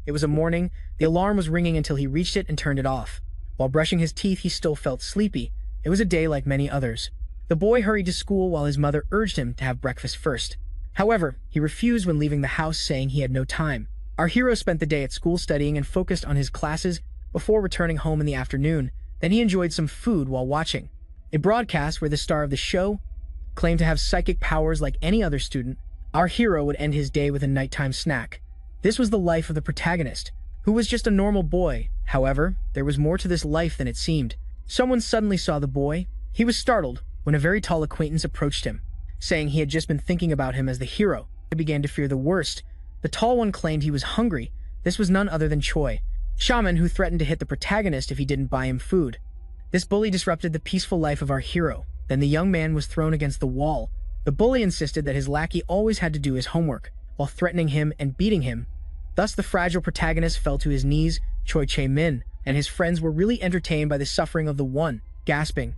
It was a morning. The alarm was ringing until he reached it and turned it off. While brushing his teeth, he still felt sleepy. It was a day like many others. The boy hurried to school while his mother urged him to have breakfast first. However, he refused when leaving the house, saying he had no time. Our hero spent the day at school studying and focused on his classes before returning home in the afternoon. Then he enjoyed some food while watching a broadcast where the star of the show claimed to have psychic powers like any other student. Our hero would end his day with a nighttime snack. This was the life of the protagonist, who was just a normal boy. However, there was more to this life than it seemed. Someone suddenly saw the boy. He was startled when a very tall acquaintance approached him, saying he had just been thinking about him as the hero. He began to fear the worst. The tall one claimed he was hungry. This was none other than Choi, shaman who threatened to hit the protagonist if he didn't buy him food. This bully disrupted the peaceful life of our hero. Then the young man was thrown against the wall. The bully insisted that his lackey always had to do his homework, while threatening him and beating him. Thus the fragile protagonist fell to his knees. Choi Chae-min and his friends were really entertained by the suffering of the one, gasping.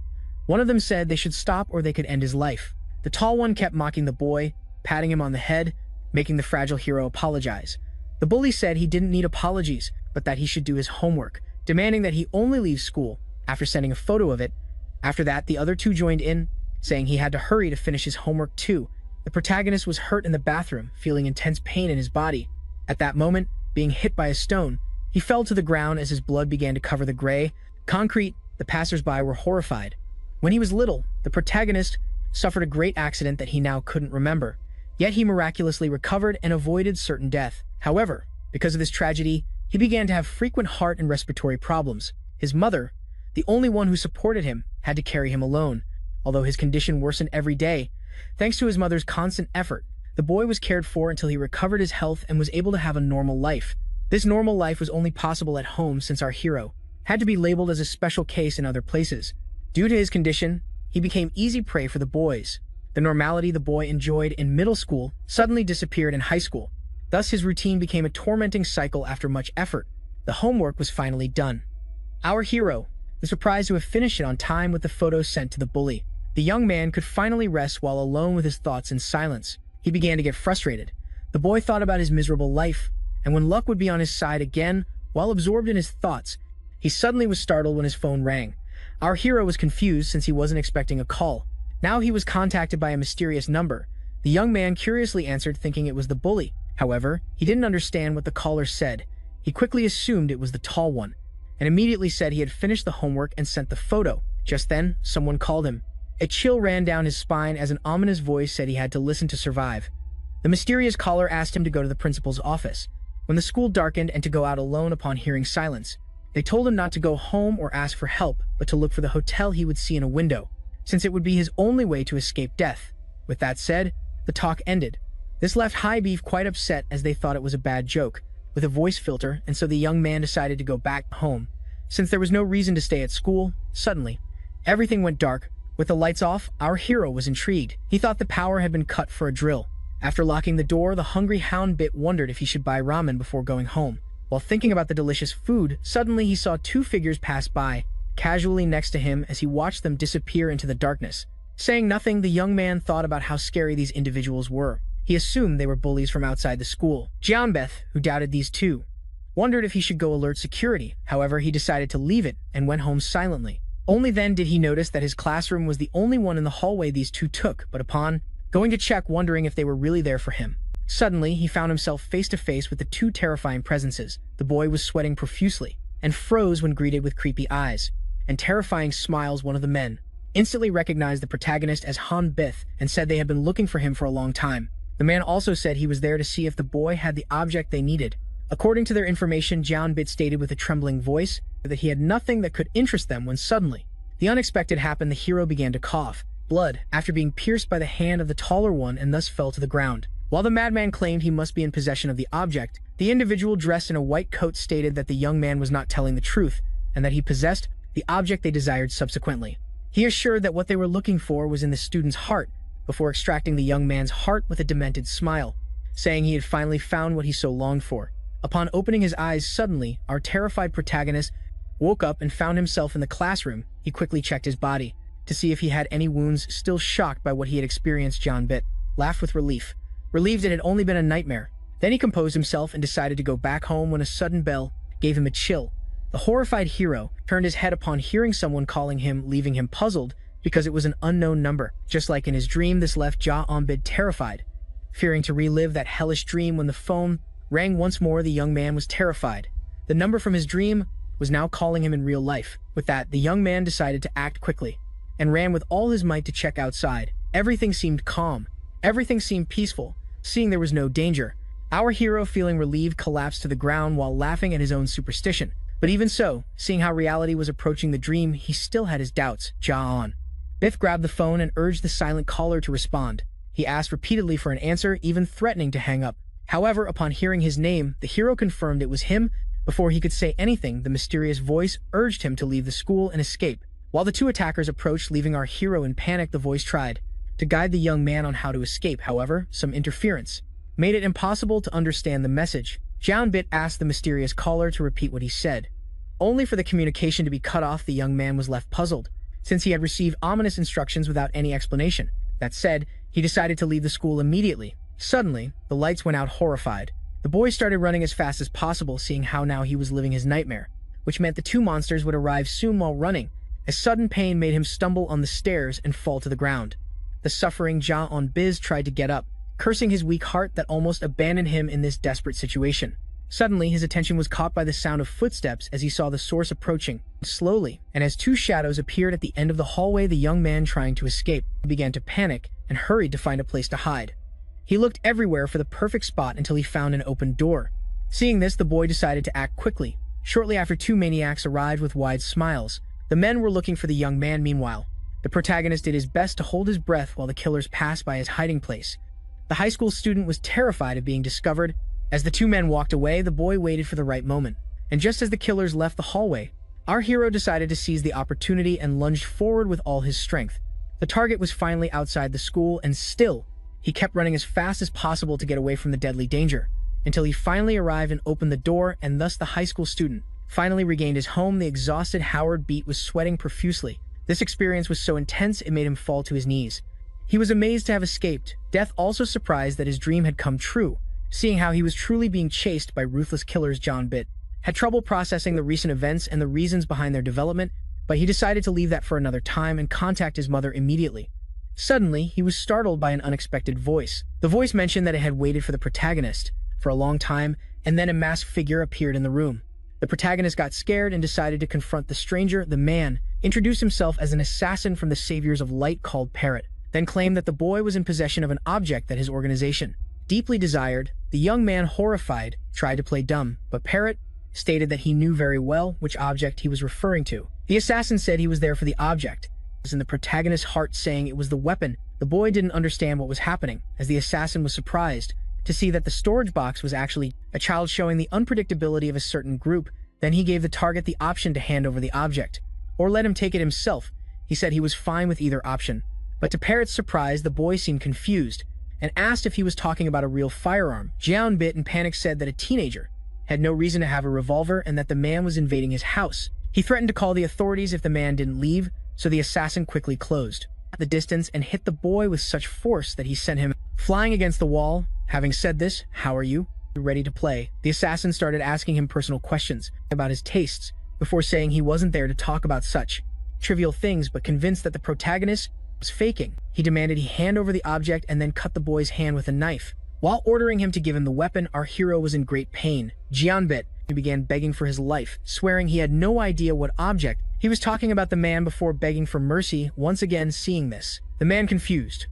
One of them said they should stop or they could end his life. The tall one kept mocking the boy, patting him on the head, making the fragile hero apologize. The bully said he didn't need apologies, but that he should do his homework, demanding that he only leave school after sending a photo of it. After that, the other two joined in, saying he had to hurry to finish his homework too. The protagonist was hurt in the bathroom, feeling intense pain in his body. At that moment, being hit by a stone, he fell to the ground as his blood began to cover the gray concrete. The passers-by were horrified. When he was little, the protagonist suffered a great accident that he now couldn't remember. Yet he miraculously recovered and avoided certain death. However, because of this tragedy, he began to have frequent heart and respiratory problems. His mother, the only one who supported him, had to carry him alone. Although his condition worsened every day, thanks to his mother's constant effort, the boy was cared for until he recovered his health and was able to have a normal life. This normal life was only possible at home since our hero had to be labeled as a special case in other places. Due to his condition, he became easy prey for the boys. The normality the boy enjoyed in middle school suddenly disappeared in high school. Thus his routine became a tormenting cycle. After much effort, the homework was finally done. Our hero was surprised to have finished it on time with the photos sent to the bully. The young man could finally rest while alone with his thoughts in silence. He began to get frustrated. The boy thought about his miserable life, and when luck would be on his side again, while absorbed in his thoughts, he suddenly was startled when his phone rang. Our hero was confused since he wasn't expecting a call. Now he was contacted by a mysterious number. The young man curiously answered, thinking it was the bully. However, he didn't understand what the caller said. He quickly assumed it was the tall one, and immediately said he had finished the homework and sent the photo. Just then, someone called him. A chill ran down his spine as an ominous voice said he had to listen to survive. The mysterious caller asked him to go to the principal's office. When the school darkened and to go out alone upon hearing silence, they told him not to go home or ask for help, but to look for the hotel he would see in a window, since it would be his only way to escape death. With that said, the talk ended. This left High Beef quite upset as they thought it was a bad joke with a voice filter, and so the young man decided to go back home. Since there was no reason to stay at school, suddenly, everything went dark. With the lights off, our hero was intrigued. He thought the power had been cut for a drill. After locking the door, the hungry hound bit wondered if he should buy ramen before going home. While thinking about the delicious food, suddenly he saw two figures pass by, casually next to him as he watched them disappear into the darkness. Saying nothing, the young man thought about how scary these individuals were. He assumed they were bullies from outside the school. Jeonbeth, who doubted these two, wondered if he should go alert security. However, he decided to leave it and went home silently. Only then did he notice that his classroom was the only one in the hallway these two took, but upon going to check, wondering if they were really there for him, suddenly he found himself face to face with the two terrifying presences. The boy was sweating profusely and froze when greeted with creepy eyes and terrifying smiles. One of the men instantly recognized the protagonist as Han Bith and said they had been looking for him for a long time. The man also said he was there to see if the boy had the object they needed. According to their information, Jeonbit stated with a trembling voice that he had nothing that could interest them when suddenly the unexpected happened. The hero began to cough blood after being pierced by the hand of the taller one and thus fell to the ground. While the madman claimed he must be in possession of the object, the individual dressed in a white coat stated that the young man was not telling the truth and that he possessed the object they desired. Subsequently, he assured that what they were looking for was in the student's heart before extracting the young man's heart with a demented smile, saying he had finally found what he so longed for. Upon opening his eyes, suddenly, our terrified protagonist woke up and found himself in the classroom. He quickly checked his body to see if he had any wounds. Still shocked by what he had experienced, Jeonbit laughed with relief, relieved it had only been a nightmare. Then he composed himself and decided to go back home when a sudden bell gave him a chill. The horrified hero turned his head upon hearing someone calling him, leaving him puzzled because it was an unknown number. Just like in his dream, this left Ja On-bid terrified. Fearing to relive that hellish dream, when the phone rang once more, the young man was terrified. The number from his dream was now calling him in real life. With that, the young man decided to act quickly and ran with all his might to check outside. Everything seemed calm. Everything seemed peaceful. Seeing there was no danger, our hero, feeling relieved, collapsed to the ground while laughing at his own superstition. But even so, seeing how reality was approaching the dream, he still had his doubts. Ja-on. Biff grabbed the phone and urged the silent caller to respond. He asked repeatedly for an answer, even threatening to hang up. However, upon hearing his name, the hero confirmed it was him. Before he could say anything, the mysterious voice urged him to leave the school and escape. While the two attackers approached, leaving our hero in panic, the voice tried to guide the young man on how to escape. However, some interference made it impossible to understand the message. Jianbit asked the mysterious caller to repeat what he said. Only for the communication to be cut off, the young man was left puzzled, since he had received ominous instructions without any explanation. That said, he decided to leave the school immediately. Suddenly, the lights went out. Horrified, the boy started running as fast as possible, seeing how now he was living his nightmare, which meant the two monsters would arrive soon. While running, a sudden pain made him stumble on the stairs and fall to the ground. The suffering Ja-on-biz tried to get up, cursing his weak heart that almost abandoned him in this desperate situation. Suddenly, his attention was caught by the sound of footsteps as he saw the source approaching slowly, and as two shadows appeared at the end of the hallway, the young man trying to escape began to panic and hurried to find a place to hide. He looked everywhere for the perfect spot until he found an open door. Seeing this, the boy decided to act quickly. Shortly after, two maniacs arrived with wide smiles. The men were looking for the young man. Meanwhile, the protagonist did his best to hold his breath while the killers passed by his hiding place. The high school student was terrified of being discovered. As the two men walked away, the boy waited for the right moment. And just as the killers left the hallway, our hero decided to seize the opportunity and lunged forward with all his strength. The target was finally outside the school, and still, he kept running as fast as possible to get away from the deadly danger, until he finally arrived and opened the door, and thus the high school student finally regained his home. The exhausted Howard Beat was sweating profusely. This experience was so intense it made him fall to his knees. He was amazed to have escaped. Death also surprised that his dream had come true. Seeing how he was truly being chased by ruthless killers, John Bit had trouble processing the recent events and the reasons behind their development, but he decided to leave that for another time and contact his mother immediately. Suddenly, he was startled by an unexpected voice. The voice mentioned that it had waited for the protagonist for a long time, and then a masked figure appeared in the room. The protagonist got scared and decided to confront the stranger. The man introduced himself as an assassin from the Saviors of Light called Parrot, then claimed that the boy was in possession of an object that his organization deeply desired. The young man, horrified, tried to play dumb, but Parrot stated that he knew very well which object he was referring to. The assassin said he was there for the object. It was in the protagonist's heart, saying it was the weapon. The boy didn't understand what was happening, as the assassin was surprised to see that the storage box was actually a child, showing the unpredictability of a certain group. Then he gave the target the option to hand over the object, or let him take it himself. He said he was fine with either option. But to Parrot's surprise, the boy seemed confused and asked if he was talking about a real firearm. Jianbit in panic said that a teenager had no reason to have a revolver and that the man was invading his house. He threatened to call the authorities if the man didn't leave, so the assassin quickly closed the distance and hit the boy with such force that he sent him flying against the wall. Having said this, "How are you? Ready to play?" The assassin started asking him personal questions about his tastes, before saying he wasn't there to talk about such trivial things, but convinced that the protagonist was faking. He demanded he hand over the object and then cut the boy's hand with a knife. While ordering him to give him the weapon, our hero was in great pain. Jianbit began begging for his life, swearing he had no idea what object he was talking about. The man, before begging for mercy, once again seeing this, the man, confused,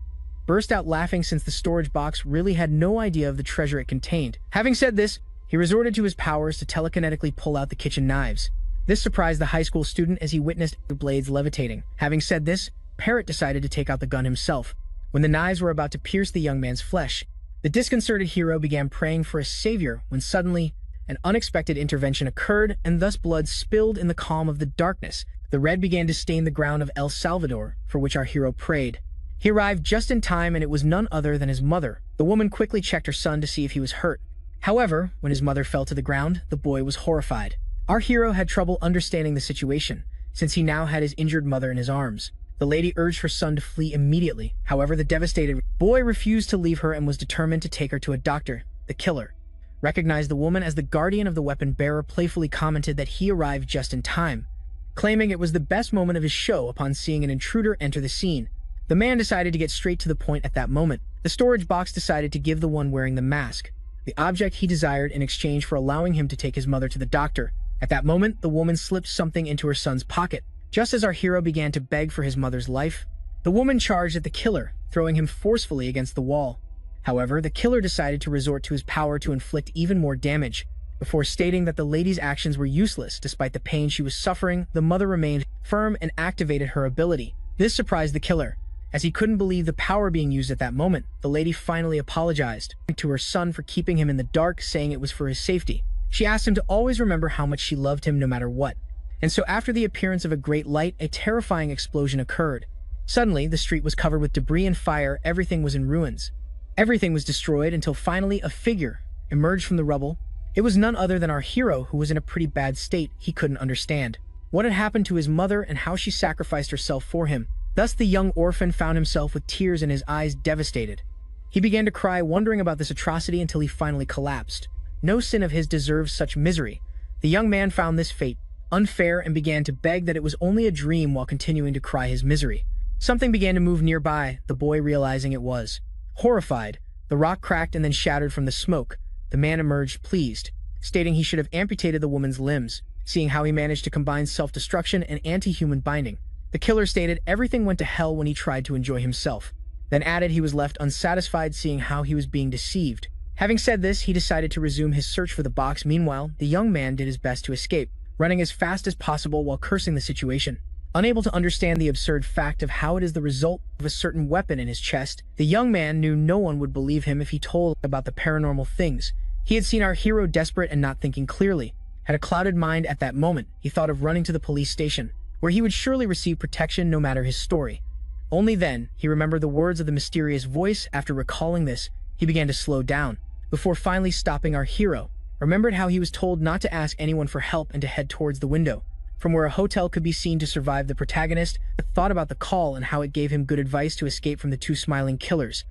burst out laughing, since the storage box really had no idea of the treasure it contained. Having said this, he resorted to his powers to telekinetically pull out the kitchen knives. This surprised the high school student as he witnessed the blades levitating. Having said this, Parrot decided to take out the gun himself. When the knives were about to pierce the young man's flesh, the disconcerted hero began praying for a savior, when suddenly an unexpected intervention occurred, and thus blood spilled in the calm of the darkness. The red began to stain the ground of El Salvador, for which our hero prayed. He arrived just in time, and it was none other than his mother. The woman quickly checked her son to see if he was hurt. However, when his mother fell to the ground, the boy was horrified. Our hero had trouble understanding the situation, since he now had his injured mother in his arms. The lady urged her son to flee immediately. However, the devastated boy refused to leave her and was determined to take her to a doctor. The killer recognized the woman as the guardian of the weapon bearer, playfully commented that he arrived just in time, claiming it was the best moment of his show upon seeing an intruder enter the scene. The man decided to get straight to the point at that moment. The storage box decided to give the one wearing the mask the object he desired in exchange for allowing him to take his mother to the doctor. At that moment, the woman slipped something into her son's pocket. Just as our hero began to beg for his mother's life, the woman charged at the killer, throwing him forcefully against the wall. However, the killer decided to resort to his power to inflict even more damage. Before stating that the lady's actions were useless despite the pain she was suffering, the mother remained firm and activated her ability. This surprised the killer, as he couldn't believe the power being used at that moment. The lady finally apologized to her son for keeping him in the dark, saying it was for his safety. She asked him to always remember how much she loved him no matter what. And so after the appearance of a great light, a terrifying explosion occurred. Suddenly, the street was covered with debris and fire. Everything was in ruins. Everything was destroyed until finally a figure emerged from the rubble. It was none other than our hero, who was in a pretty bad state. He couldn't understand what had happened to his mother and how she sacrificed herself for him. Thus, the young orphan found himself with tears in his eyes, devastated. He began to cry, wondering about this atrocity, until he finally collapsed. No sin of his deserves such misery. The young man found this fate unfair and began to beg that it was only a dream while continuing to cry his misery. Something began to move nearby, the boy realizing it was. Horrified, the rock cracked and then shattered from the smoke. The man emerged pleased, stating he should have amputated the woman's limbs, seeing how he managed to combine self-destruction and anti-human binding. The killer stated everything went to hell when he tried to enjoy himself, then added he was left unsatisfied seeing how he was being deceived. Having said this, he decided to resume his search for the box. Meanwhile, the young man did his best to escape, running as fast as possible while cursing the situation. Unable to understand the absurd fact of how it is the result of a certain weapon in his chest, the young man knew no one would believe him if he told about the paranormal things. He had seen our hero desperate and not thinking clearly, had a clouded mind at that moment. He thought of running to the police station, where he would surely receive protection no matter his story. Only then, he remembered the words of the mysterious voice. After recalling this, he began to slow down, before finally stopping. Our hero remembered how he was told not to ask anyone for help and to head towards the window, from where a hotel could be seen to survive. The protagonist thought about the call and how it gave him good advice to escape from the two smiling killers.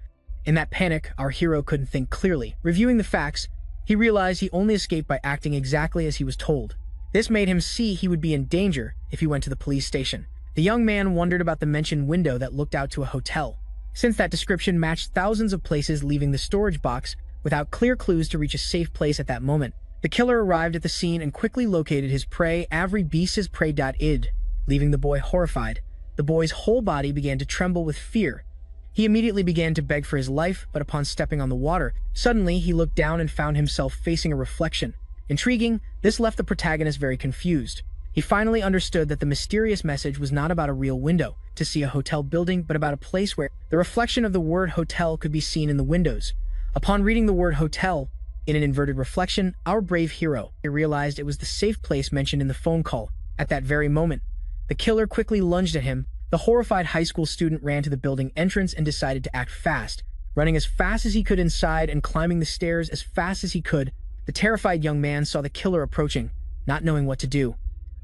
In that panic, our hero couldn't think clearly. Reviewing the facts, he realized he only escaped by acting exactly as he was told. This made him see he would be in danger if he went to the police station. The young man wondered about the mentioned window that looked out to a hotel, since that description matched thousands of places. Leaving the storage box without clear clues to reach a safe place at that moment, the killer arrived at the scene and quickly located his prey. Every beast is prey. Id, leaving the boy horrified. The boy's whole body began to tremble with fear. He immediately began to beg for his life, but upon stepping on the water, suddenly he looked down and found himself facing a reflection. Intriguing, this left the protagonist very confused. He finally understood that the mysterious message was not about a real window to see a hotel building, but about a place where the reflection of the word hotel could be seen in the windows. Upon reading the word hotel in an inverted reflection, our brave hero realized it was the safe place mentioned in the phone call. At that very moment, the killer quickly lunged at him. The horrified high school student ran to the building entrance and decided to act fast, running as fast as he could inside and climbing the stairs as fast as he could. The terrified young man saw the killer approaching, not knowing what to do.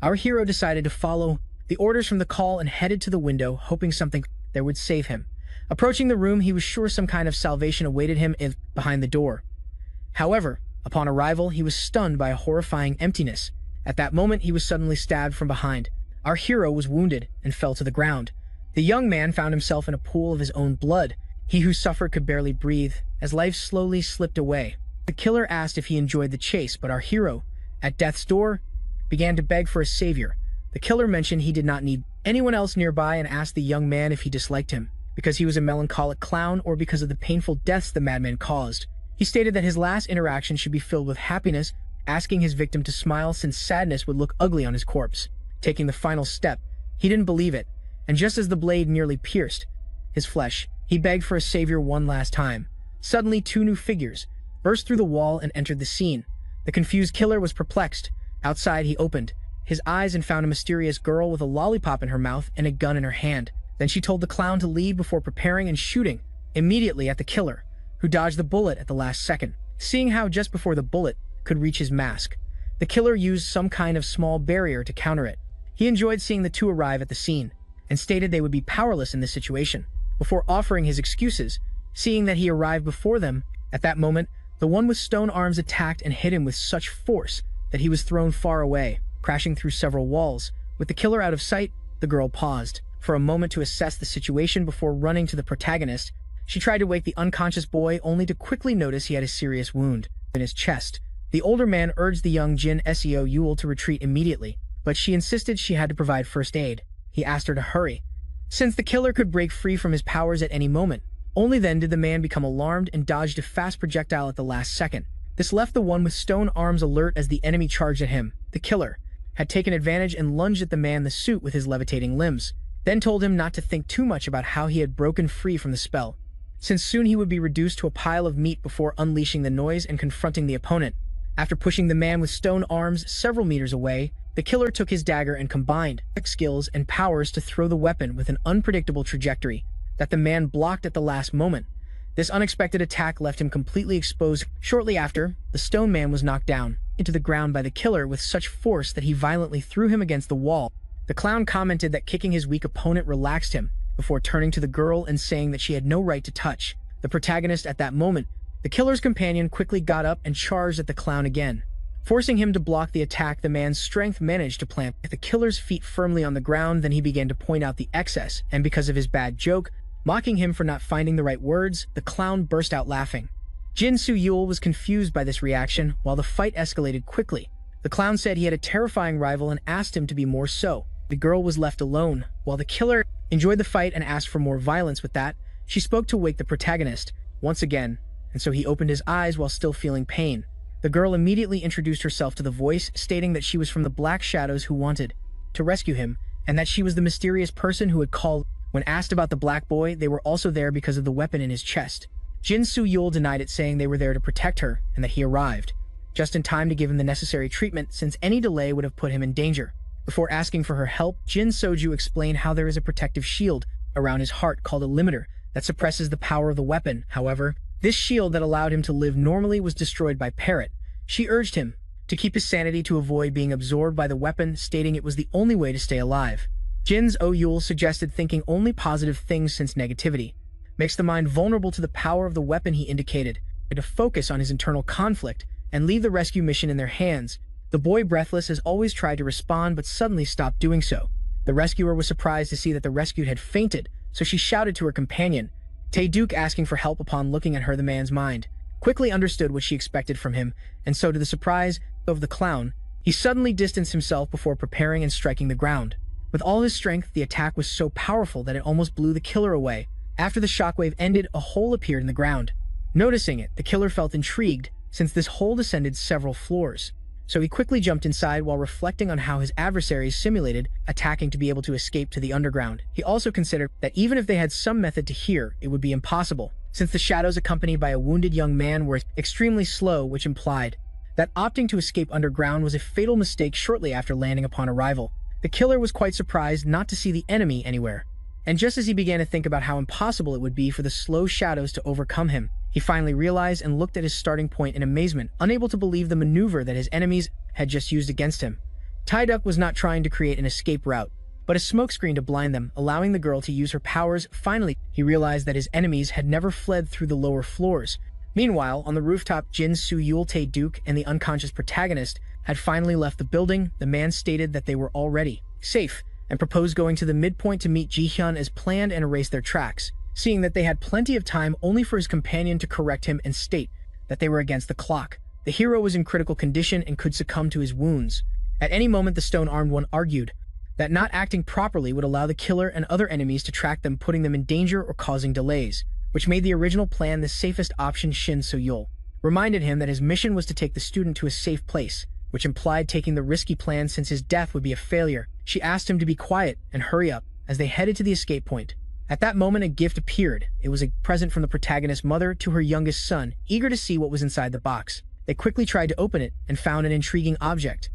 Our hero decided to follow the orders from the call and headed to the window, hoping something there would save him. Approaching the room, he was sure some kind of salvation awaited him behind the door. However, upon arrival, he was stunned by a horrifying emptiness. At that moment, he was suddenly stabbed from behind. Our hero was wounded and fell to the ground. The young man found himself in a pool of his own blood. He who suffered could barely breathe, as life slowly slipped away. The killer asked if he enjoyed the chase, but our hero, at death's door, began to beg for a savior. The killer mentioned he did not need anyone else nearby and asked the young man if he disliked him, because he was a melancholic clown or because of the painful deaths the madman caused. He stated that his last interaction should be filled with happiness, asking his victim to smile since sadness would look ugly on his corpse. Taking the final step, he didn't believe it, and just as the blade nearly pierced his flesh, he begged for a savior one last time. Suddenly, two new figures burst through the wall and entered the scene. The confused killer was perplexed. Outside, he opened his eyes and found a mysterious girl with a lollipop in her mouth and a gun in her hand. Then she told the clown to leave before preparing and shooting immediately at the killer, who dodged the bullet at the last second. Seeing how just before the bullet could reach his mask, the killer used some kind of small barrier to counter it. He enjoyed seeing the two arrive at the scene, and stated they would be powerless in this situation, before offering his excuses, seeing that he arrived before them. At that moment, The one with stone arms attacked and hit him with such force that he was thrown far away, crashing through several walls. With the killer out of sight, the girl paused for a moment to assess the situation before running to the protagonist. She tried to wake the unconscious boy, only to quickly notice he had a serious wound in his chest. The older man urged the young Jin Seo Yul to retreat immediately, but she insisted she had to provide first aid. He asked her to hurry, since the killer could break free from his powers at any moment. Only then did the man become alarmed and dodged a fast projectile at the last second. This left the one with stone arms alert as the enemy charged at him. The killer had taken advantage and lunged at the man in the suit with his levitating limbs, then told him not to think too much about how he had broken free from the spell, since soon he would be reduced to a pile of meat before unleashing the noise and confronting the opponent. After pushing the man with stone arms several meters away, the killer took his dagger and combined skills and powers to throw the weapon with an unpredictable trajectory that the man blocked at the last moment. This unexpected attack left him completely exposed. Shortly after, the stone man was knocked down into the ground by the killer with such force that he violently threw him against the wall. The clown commented that kicking his weak opponent relaxed him, before turning to the girl and saying that she had no right to touch the protagonist at that moment. The killer's companion quickly got up and charged at the clown again. Forcing him to block the attack, the man's strength managed to plant the killer's feet firmly on the ground. Then he began to point out the excess, and because of his bad joke, mocking him for not finding the right words, the clown burst out laughing. Jin Soo Yul was confused by this reaction, while the fight escalated quickly. The clown said he had a terrifying rival and asked him to be more so. The girl was left alone, while the killer enjoyed the fight and asked for more violence. With that, she spoke to wake the protagonist once again, and so he opened his eyes while still feeling pain. The girl immediately introduced herself to the voice, stating that she was from the Black Shadows who wanted to rescue him, and that she was the mysterious person who had called. When asked about the black boy, they were also there because of the weapon in his chest. Jin Soo Yul denied it, saying they were there to protect her, and that he arrived just in time to give him the necessary treatment, since any delay would have put him in danger. Before asking for her help, Jin Soju explained how there is a protective shield around his heart called a limiter that suppresses the power of the weapon. However, this shield that allowed him to live normally was destroyed by Parrot. She urged him to keep his sanity to avoid being absorbed by the weapon, stating it was the only way to stay alive. Jin's Oyul suggested thinking only positive things, since negativity makes the mind vulnerable to the power of the weapon. He indicated to focus on his internal conflict and leave the rescue mission in their hands. The boy, breathless as always, tried to respond but suddenly stopped doing so. The rescuer was surprised to see that the rescued had fainted, so she shouted to her companion, Tae-Duke, asking for help. Upon looking at her, the man's mind quickly understood what she expected from him, and so, to the surprise of the clown, he suddenly distanced himself before preparing and striking the ground. With all his strength, the attack was so powerful that it almost blew the killer away. After the shockwave ended, a hole appeared in the ground. Noticing it, the killer felt intrigued, since this hole descended several floors. So he quickly jumped inside while reflecting on how his adversaries simulated attacking to be able to escape to the underground. He also considered that even if they had some method to hear, it would be impossible, since the shadows accompanied by a wounded young man were extremely slow, which implied that opting to escape underground was a fatal mistake. Shortly after landing upon arrival, the killer was quite surprised not to see the enemy anywhere, and just as he began to think about how impossible it would be for the slow shadows to overcome him, he finally realized and looked at his starting point in amazement, unable to believe the maneuver that his enemies had just used against him. Tae-Duck was not trying to create an escape route, but a smokescreen to blind them, allowing the girl to use her powers. Finally, he realized that his enemies had never fled through the lower floors. Meanwhile, on the rooftop, Jin Soo Yul, Tae-Duke, and the unconscious protagonist had finally left the building. The man stated that they were already safe, and proposed going to the midpoint to meet Ji-hyun as planned and erase their tracks, seeing that they had plenty of time, only for his companion to correct him and state that they were against the clock. The hero was in critical condition and could succumb to his wounds. At any moment, the stone-armed one argued that not acting properly would allow the killer and other enemies to track them, putting them in danger or causing delays, which made the original plan the safest option. Shin So-yul reminded him that his mission was to take the student to a safe place, which implied taking the risky plan since his death would be a failure. She asked him to be quiet and hurry up as they headed to the escape point. At that moment, a gift appeared. It was a present from the protagonist's mother to her youngest son, eager to see what was inside the box. They quickly tried to open it and found an intriguing object.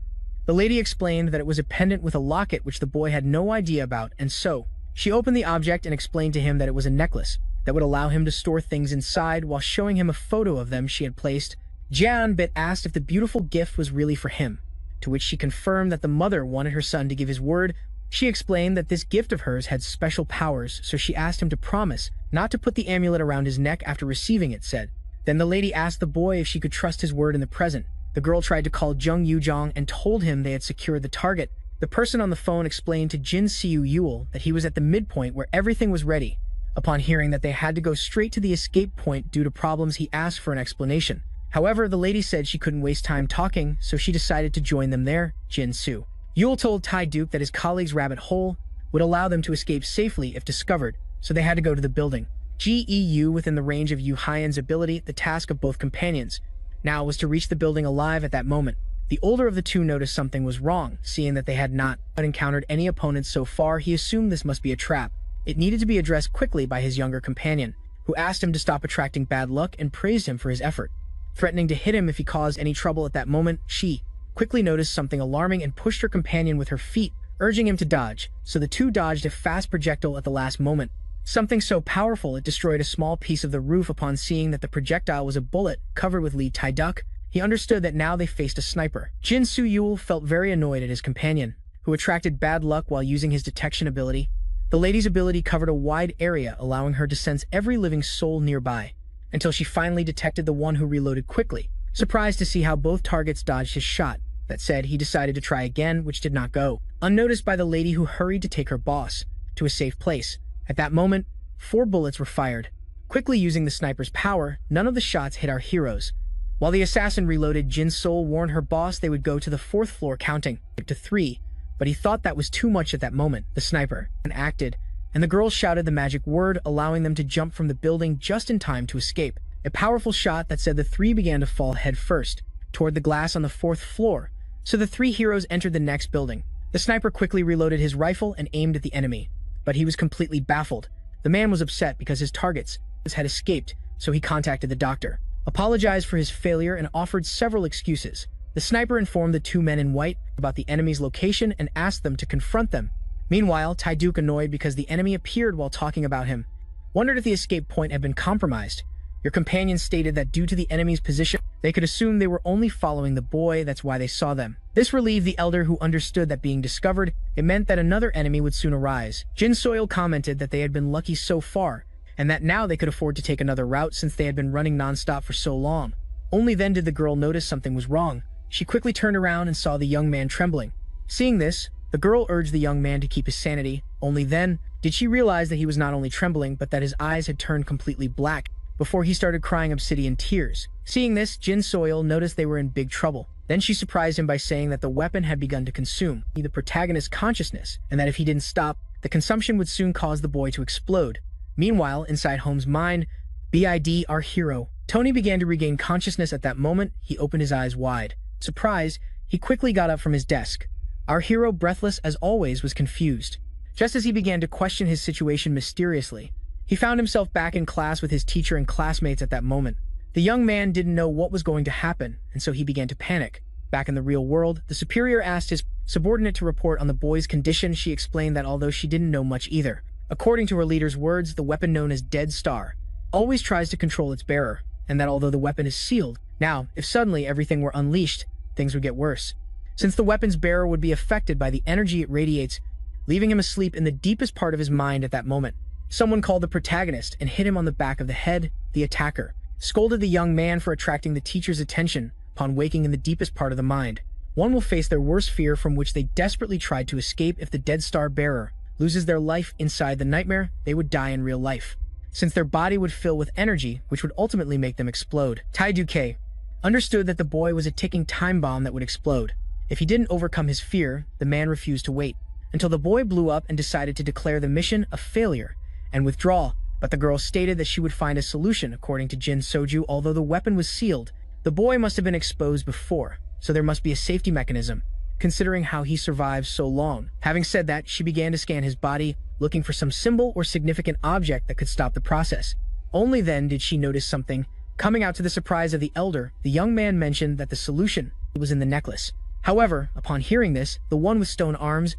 The lady explained that it was a pendant with a locket which the boy had no idea about, and so she opened the object and explained to him that it was a necklace that would allow him to store things inside, while showing him a photo of them she had placed. Jeonbit asked if the beautiful gift was really for him, to which she confirmed that the mother wanted her son to give his word. She explained that this gift of hers had special powers, so she asked him to promise not to put the amulet around his neck after receiving it. Said Then the lady asked the boy if she could trust his word in the present. The girl tried to call Jung Yujong and told him they had secured the target. The person on the phone explained to Jin Siu Yul that he was at the midpoint where everything was ready. Upon hearing that they had to go straight to the escape point due to problems, he asked for an explanation. However, the lady said she couldn't waste time talking, so she decided to join them there. Jin Siu Yul told Tai Duke that his colleague's rabbit hole would allow them to escape safely if discovered, so they had to go to the building. GEU, within the range of Yu Haiyan's ability, the task of both companions now was to reach the building alive at that moment. The older of the two noticed something was wrong. Seeing that they had not encountered any opponents so far, he assumed this must be a trap. It needed to be addressed quickly by his younger companion, who asked him to stop attracting bad luck and praised him for his effort. Threatening to hit him if he caused any trouble at that moment, she quickly noticed something alarming and pushed her companion with her feet, urging him to dodge, so the two dodged a fast projectile at the last moment. Something so powerful it destroyed a small piece of the roof. Upon seeing that the projectile was a bullet covered with lead Tai Duck, he understood that now they faced a sniper. Jin Siu Yul felt very annoyed at his companion, who attracted bad luck while using his detection ability. The lady's ability covered a wide area, allowing her to sense every living soul nearby, until she finally detected the one who reloaded quickly. Surprised to see how both targets dodged his shot, that said, he decided to try again, which did not go. Unnoticed by the lady, who hurried to take her boss to a safe place. At that moment, 4 bullets were fired. Quickly using the sniper's power, none of the shots hit our heroes. While the assassin reloaded, Jin Sol warned her boss they would go to the 4th floor, counting to 3, but he thought that was too much at that moment. The sniper acted, and the girl shouted the magic word, allowing them to jump from the building just in time to escape. A powerful shot that said the 3 began to fall head first toward the glass on the 4th floor, so the 3 heroes entered the next building. The sniper quickly reloaded his rifle and aimed at the enemy, but he was completely baffled. The man was upset because his targets had escaped, so he contacted the doctor, apologized for his failure, and offered several excuses. The sniper informed the 2 men in white about the enemy's location and asked them to confront them. Meanwhile, Tai Duke, annoyed because the enemy appeared while talking about him, wondered if the escape point had been compromised. Your companion stated that due to the enemy's position, they could assume they were only following the boy, that's why they saw them. This relieved the elder, who understood that being discovered, it meant that another enemy would soon arise. Jin Soil commented that they had been lucky so far, and that now they could afford to take another route since they had been running non-stop for so long. Only then did the girl notice something was wrong. She quickly turned around and saw the young man trembling. Seeing this, the girl urged the young man to keep his sanity. Only then did she realize that he was not only trembling, but that his eyes had turned completely black before he started crying obsidian tears. Seeing this, Jin Soil noticed they were in big trouble. Then she surprised him by saying that the weapon had begun to consume the protagonist's consciousness, and that if he didn't stop, the consumption would soon cause the boy to explode. Meanwhile, inside Holmes' mind, BID, our hero, Tony began to regain consciousness. At that moment, he opened his eyes wide. Surprised, he quickly got up from his desk. Our hero, breathless as always, was confused. Just as he began to question his situation mysteriously, he found himself back in class with his teacher and classmates. At that moment, the young man didn't know what was going to happen, and so he began to panic. Back in the real world, the superior asked his subordinate to report on the boy's condition. She explained that although she didn't know much either, according to her leader's words, the weapon known as Dead Star always tries to control its bearer, and that although the weapon is sealed, now, if suddenly everything were unleashed, things would get worse, since the weapon's bearer would be affected by the energy it radiates, leaving him asleep in the deepest part of his mind. At that moment, someone called the protagonist and hit him on the back of the head. The attacker scolded the young man for attracting the teacher's attention upon waking in the deepest part of the mind. One will face their worst fear from which they desperately tried to escape. If the Dead Star bearer loses their life inside the nightmare, they would die in real life, since their body would fill with energy, which would ultimately make them explode. Tai Duke understood that the boy was a ticking time bomb that would explode. If he didn't overcome his fear, the man refused to wait until the boy blew up and decided to declare the mission a failure and withdraw. But the girl stated that she would find a solution. According to Jin Soju, although the weapon was sealed, the boy must have been exposed before, so there must be a safety mechanism, considering how he survived so long. Having said that, she began to scan his body, looking for some symbol or significant object that could stop the process. Only then did she notice something. Coming out to the surprise of the elder, the young man mentioned that the solution was in the necklace. However, upon hearing this, the one with stone arms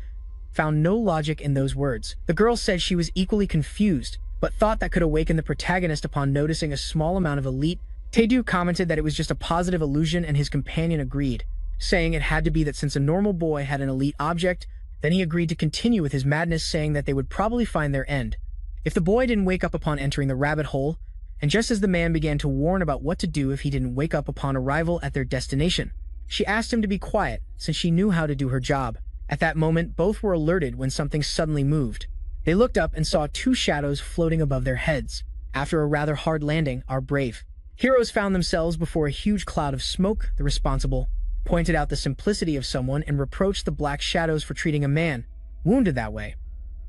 found no logic in those words. The girl said she was equally confused, but thought that could awaken the protagonist. Upon noticing a small amount of elite, Taedu commented that it was just a positive illusion, and his companion agreed, saying it had to be that since a normal boy had an elite object. Then he agreed to continue with his madness, saying that they would probably find their end. If the boy didn't wake up upon entering the rabbit hole, and just as the man began to warn about what to do if he didn't wake up upon arrival at their destination, she asked him to be quiet since she knew how to do her job. At that moment, both were alerted when something suddenly moved. They looked up and saw two shadows floating above their heads. After a rather hard landing, our brave heroes found themselves before a huge cloud of smoke. The responsible pointed out the simplicity of someone and reproached the black shadows for treating a man wounded that way.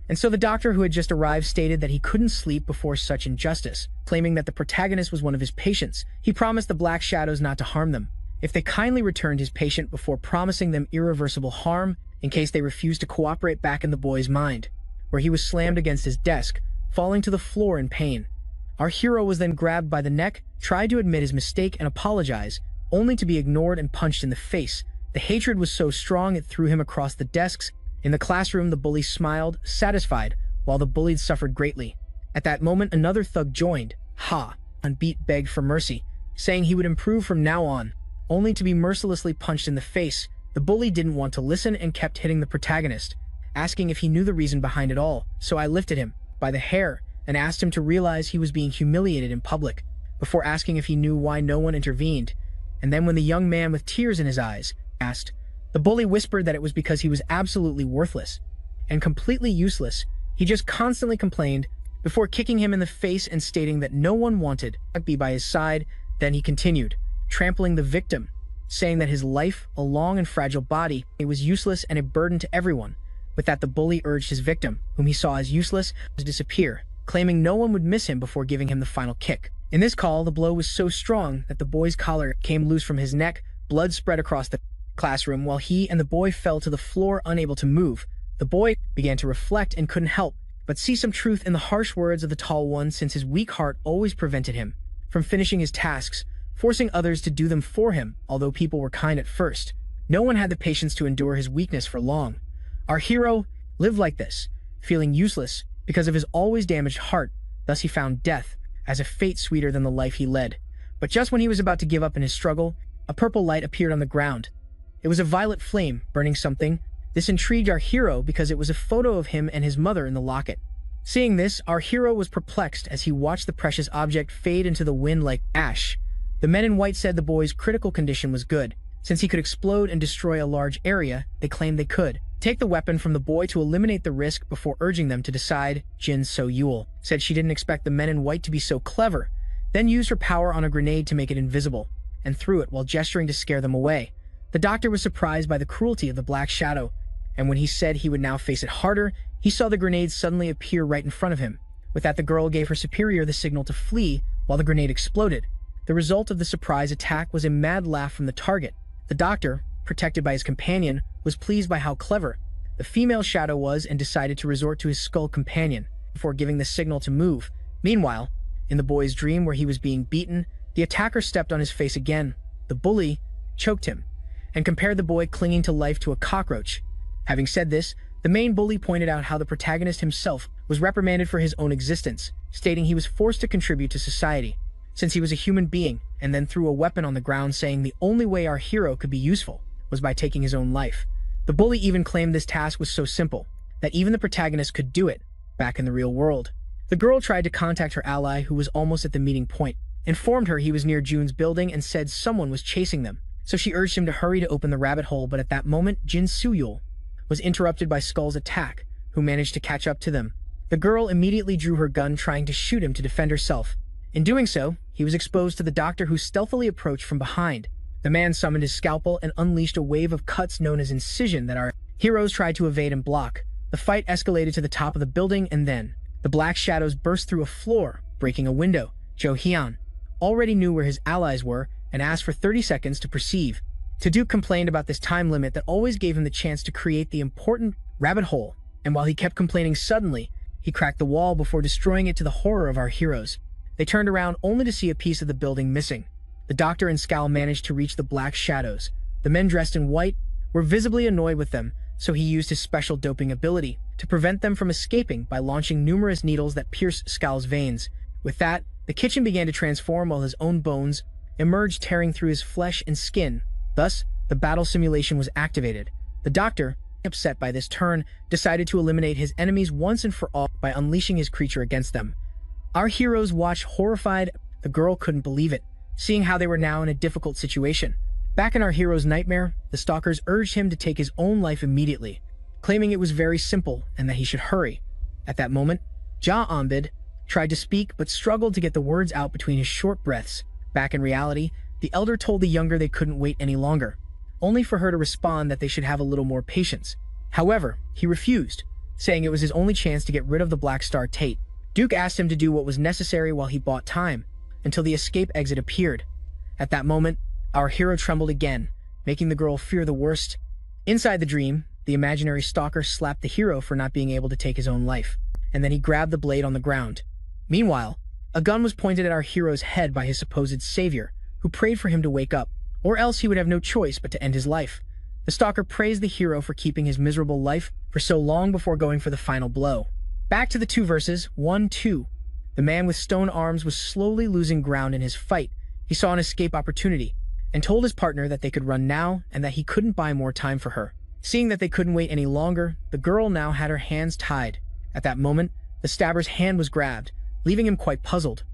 And so the doctor who had just arrived stated that he couldn't sleep before such injustice, claiming that the protagonist was one of his patients. He promised the black shadows not to harm them if they kindly returned his patient before promising them irreversible harm in case they refused to cooperate. Back in the boy's mind, where he was slammed against his desk, falling to the floor in pain. Our hero was then grabbed by the neck, tried to admit his mistake and apologize, only to be ignored and punched in the face. The hatred was so strong it threw him across the desks. In the classroom, the bully smiled, satisfied, while the bullied suffered greatly. At that moment, another thug joined. And Beat begged for mercy, saying he would improve from now on, only to be mercilessly punched in the face. The bully didn't want to listen and kept hitting the protagonist, asking if he knew the reason behind it all. So I lifted him by the hair and asked him to realize he was being humiliated in public, before asking if he knew why no one intervened. And then when the young man with tears in his eyes asked, the bully whispered that it was because he was absolutely worthless and completely useless. He just constantly complained, before kicking him in the face and stating that no one wanted to be by his side. Then he continued, trampling the victim, saying that his life, a long and fragile body, it was useless and a burden to everyone. With that, the bully urged his victim, whom he saw as useless, to disappear, claiming no one would miss him before giving him the final kick. In this call, the blow was so strong that the boy's collar came loose from his neck. Blood spread across the classroom while he and the boy fell to the floor, unable to move. The boy began to reflect and couldn't help but see some truth in the harsh words of the tall one, since his weak heart always prevented him from finishing his tasks, forcing others to do them for him. Although people were kind at first, no one had the patience to endure his weakness for long. Our hero lived like this, feeling useless because of his always damaged heart. Thus he found death as a fate sweeter than the life he led. But just when he was about to give up in his struggle, a purple light appeared on the ground. It was a violet flame burning something. This intrigued our hero because it was a photo of him and his mother in the locket. Seeing this, our hero was perplexed as he watched the precious object fade into the wind like ash. The men in white said the boy's critical condition was good. Since he could explode and destroy a large area, they claimed they could take the weapon from the boy to eliminate the risk before urging them to decide. Jin So-Yul said she didn't expect the men in white to be so clever, then used her power on a grenade to make it invisible, and threw it while gesturing to scare them away. The doctor was surprised by the cruelty of the black shadow, and when he said he would now face it harder, he saw the grenade suddenly appear right in front of him. With that, the girl gave her superior the signal to flee while the grenade exploded. The result of the surprise attack was a mad laugh from the target. The doctor, protected by his companion, was pleased by how clever the female shadow was and decided to resort to his skull companion before giving the signal to move. Meanwhile, in the boy's dream where he was being beaten, the attacker stepped on his face again. The bully choked him and compared the boy clinging to life to a cockroach. Having said this, the main bully pointed out how the protagonist himself was reprimanded for his own existence, stating he was forced to contribute to society since he was a human being, and then threw a weapon on the ground, saying the only way our hero could be useful was by taking his own life. The bully even claimed this task was so simple that even the protagonist could do it back in the real world. The girl tried to contact her ally, who was almost at the meeting point, informed her he was near Jun's building and said someone was chasing them. So she urged him to hurry to open the rabbit hole, but at that moment, Jin So-Yul was interrupted by Skull's attack, who managed to catch up to them. The girl immediately drew her gun, trying to shoot him to defend herself. In doing so, he was exposed to the doctor, who stealthily approached from behind. The man summoned his scalpel and unleashed a wave of cuts known as incision that our heroes tried to evade and block. The fight escalated to the top of the building, and then the black shadows burst through a floor, breaking a window. Jo Hyun already knew where his allies were and asked for 30 seconds to perceive. Duke complained about this time limit that always gave him the chance to create the important rabbit hole, and while he kept complaining, suddenly he cracked the wall before destroying it, to the horror of our heroes. They turned around only to see a piece of the building missing. The doctor and Scowl managed to reach the black shadows. The men dressed in white were visibly annoyed with them, so he used his special doping ability to prevent them from escaping by launching numerous needles that pierced Scowl's veins. With that, the kitchen began to transform while his own bones emerged, tearing through his flesh and skin. Thus, the battle simulation was activated. The doctor, upset by this turn, decided to eliminate his enemies once and for all by unleashing his creature against them. Our heroes watched horrified. The girl couldn't believe it, seeing how they were now in a difficult situation. Back in our hero's nightmare, the stalkers urged him to take his own life immediately, claiming it was very simple and that he should hurry. At that moment, Ja Ambid tried to speak but struggled to get the words out between his short breaths. Back in reality, the elder told the younger they couldn't wait any longer, only for her to respond that they should have a little more patience. However, he refused, saying it was his only chance to get rid of the Black Star Tate. Duke asked him to do what was necessary while he bought time, until the escape exit appeared. At that moment, our hero trembled again, making the girl fear the worst. Inside the dream, the imaginary stalker slapped the hero for not being able to take his own life, and then he grabbed the blade on the ground. Meanwhile, a gun was pointed at our hero's head by his supposed savior, who prayed for him to wake up, or else he would have no choice but to end his life. The stalker praised the hero for keeping his miserable life for so long before going for the final blow. Back to the two verses, 1-2. The man with stone arms was slowly losing ground in his fight. He saw an escape opportunity, and told his partner that they could run now and that he couldn't buy more time for her. Seeing that they couldn't wait any longer, the girl now had her hands tied. At that moment, the stabber's hand was grabbed, leaving him quite puzzled.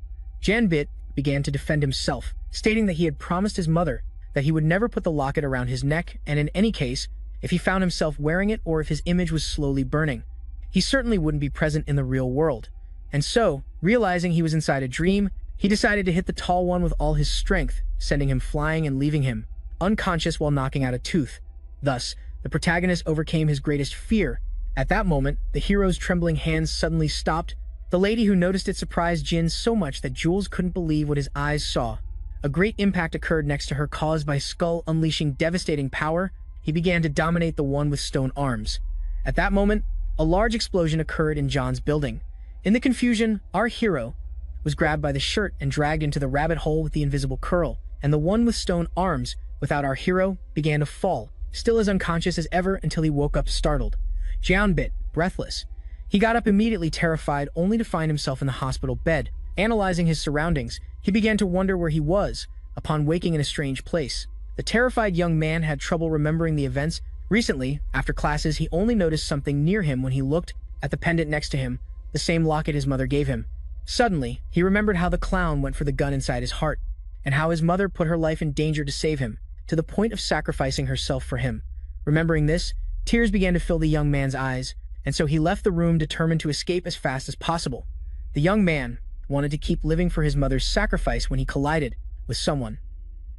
Janbit began to defend himself, stating that he had promised his mother that he would never put the locket around his neck, and in any case, if he found himself wearing it or if his image was slowly burning, he certainly wouldn't be present in the real world. And so, realizing he was inside a dream, he decided to hit the tall one with all his strength, sending him flying and leaving him unconscious while knocking out a tooth. Thus, the protagonist overcame his greatest fear. At that moment, the hero's trembling hands suddenly stopped. The lady who noticed it surprised Jin so much that Jules couldn't believe what his eyes saw. A great impact occurred next to her caused by Skull unleashing devastating power. He began to dominate the one with stone arms. At that moment, a large explosion occurred in John's building. In the confusion, our hero was grabbed by the shirt and dragged into the rabbit hole with the invisible curl, and the one with stone arms, without our hero, began to fall, still as unconscious as ever until he woke up startled. Jianbit, breathless. He got up immediately terrified, only to find himself in the hospital bed. Analyzing his surroundings, he began to wonder where he was, upon waking in a strange place. The terrified young man had trouble remembering the events. Recently, after classes, he only noticed something near him when he looked at the pendant next to him, the same locket his mother gave him. Suddenly, he remembered how the clown went for the gun inside his heart, and how his mother put her life in danger to save him, to the point of sacrificing herself for him. Remembering this, tears began to fill the young man's eyes, and so he left the room determined to escape as fast as possible. The young man wanted to keep living for his mother's sacrifice when he collided with someone.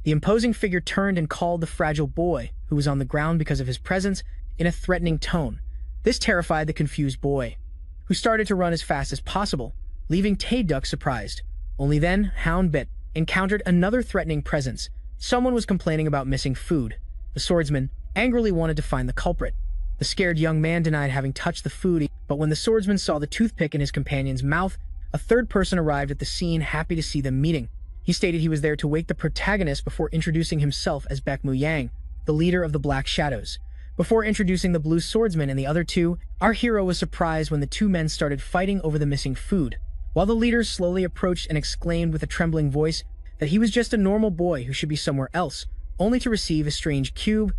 The imposing figure turned and called the fragile boy, who was on the ground because of his presence, in a threatening tone. This terrified the confused boy, who started to run as fast as possible, leaving Taeduck surprised. Only then, Houndbit encountered another threatening presence. Someone was complaining about missing food. The swordsman angrily wanted to find the culprit. The scared young man denied having touched the food, but when the swordsman saw the toothpick in his companion's mouth, a third person arrived at the scene, happy to see them meeting. He stated he was there to wake the protagonist before introducing himself as Baekmu Yang, the leader of the Black Shadows. Before introducing the blue swordsman and the other two, our hero was surprised when the two men started fighting over the missing food, while the leaders slowly approached and exclaimed with a trembling voice that he was just a normal boy who should be somewhere else, only to receive a strange cube.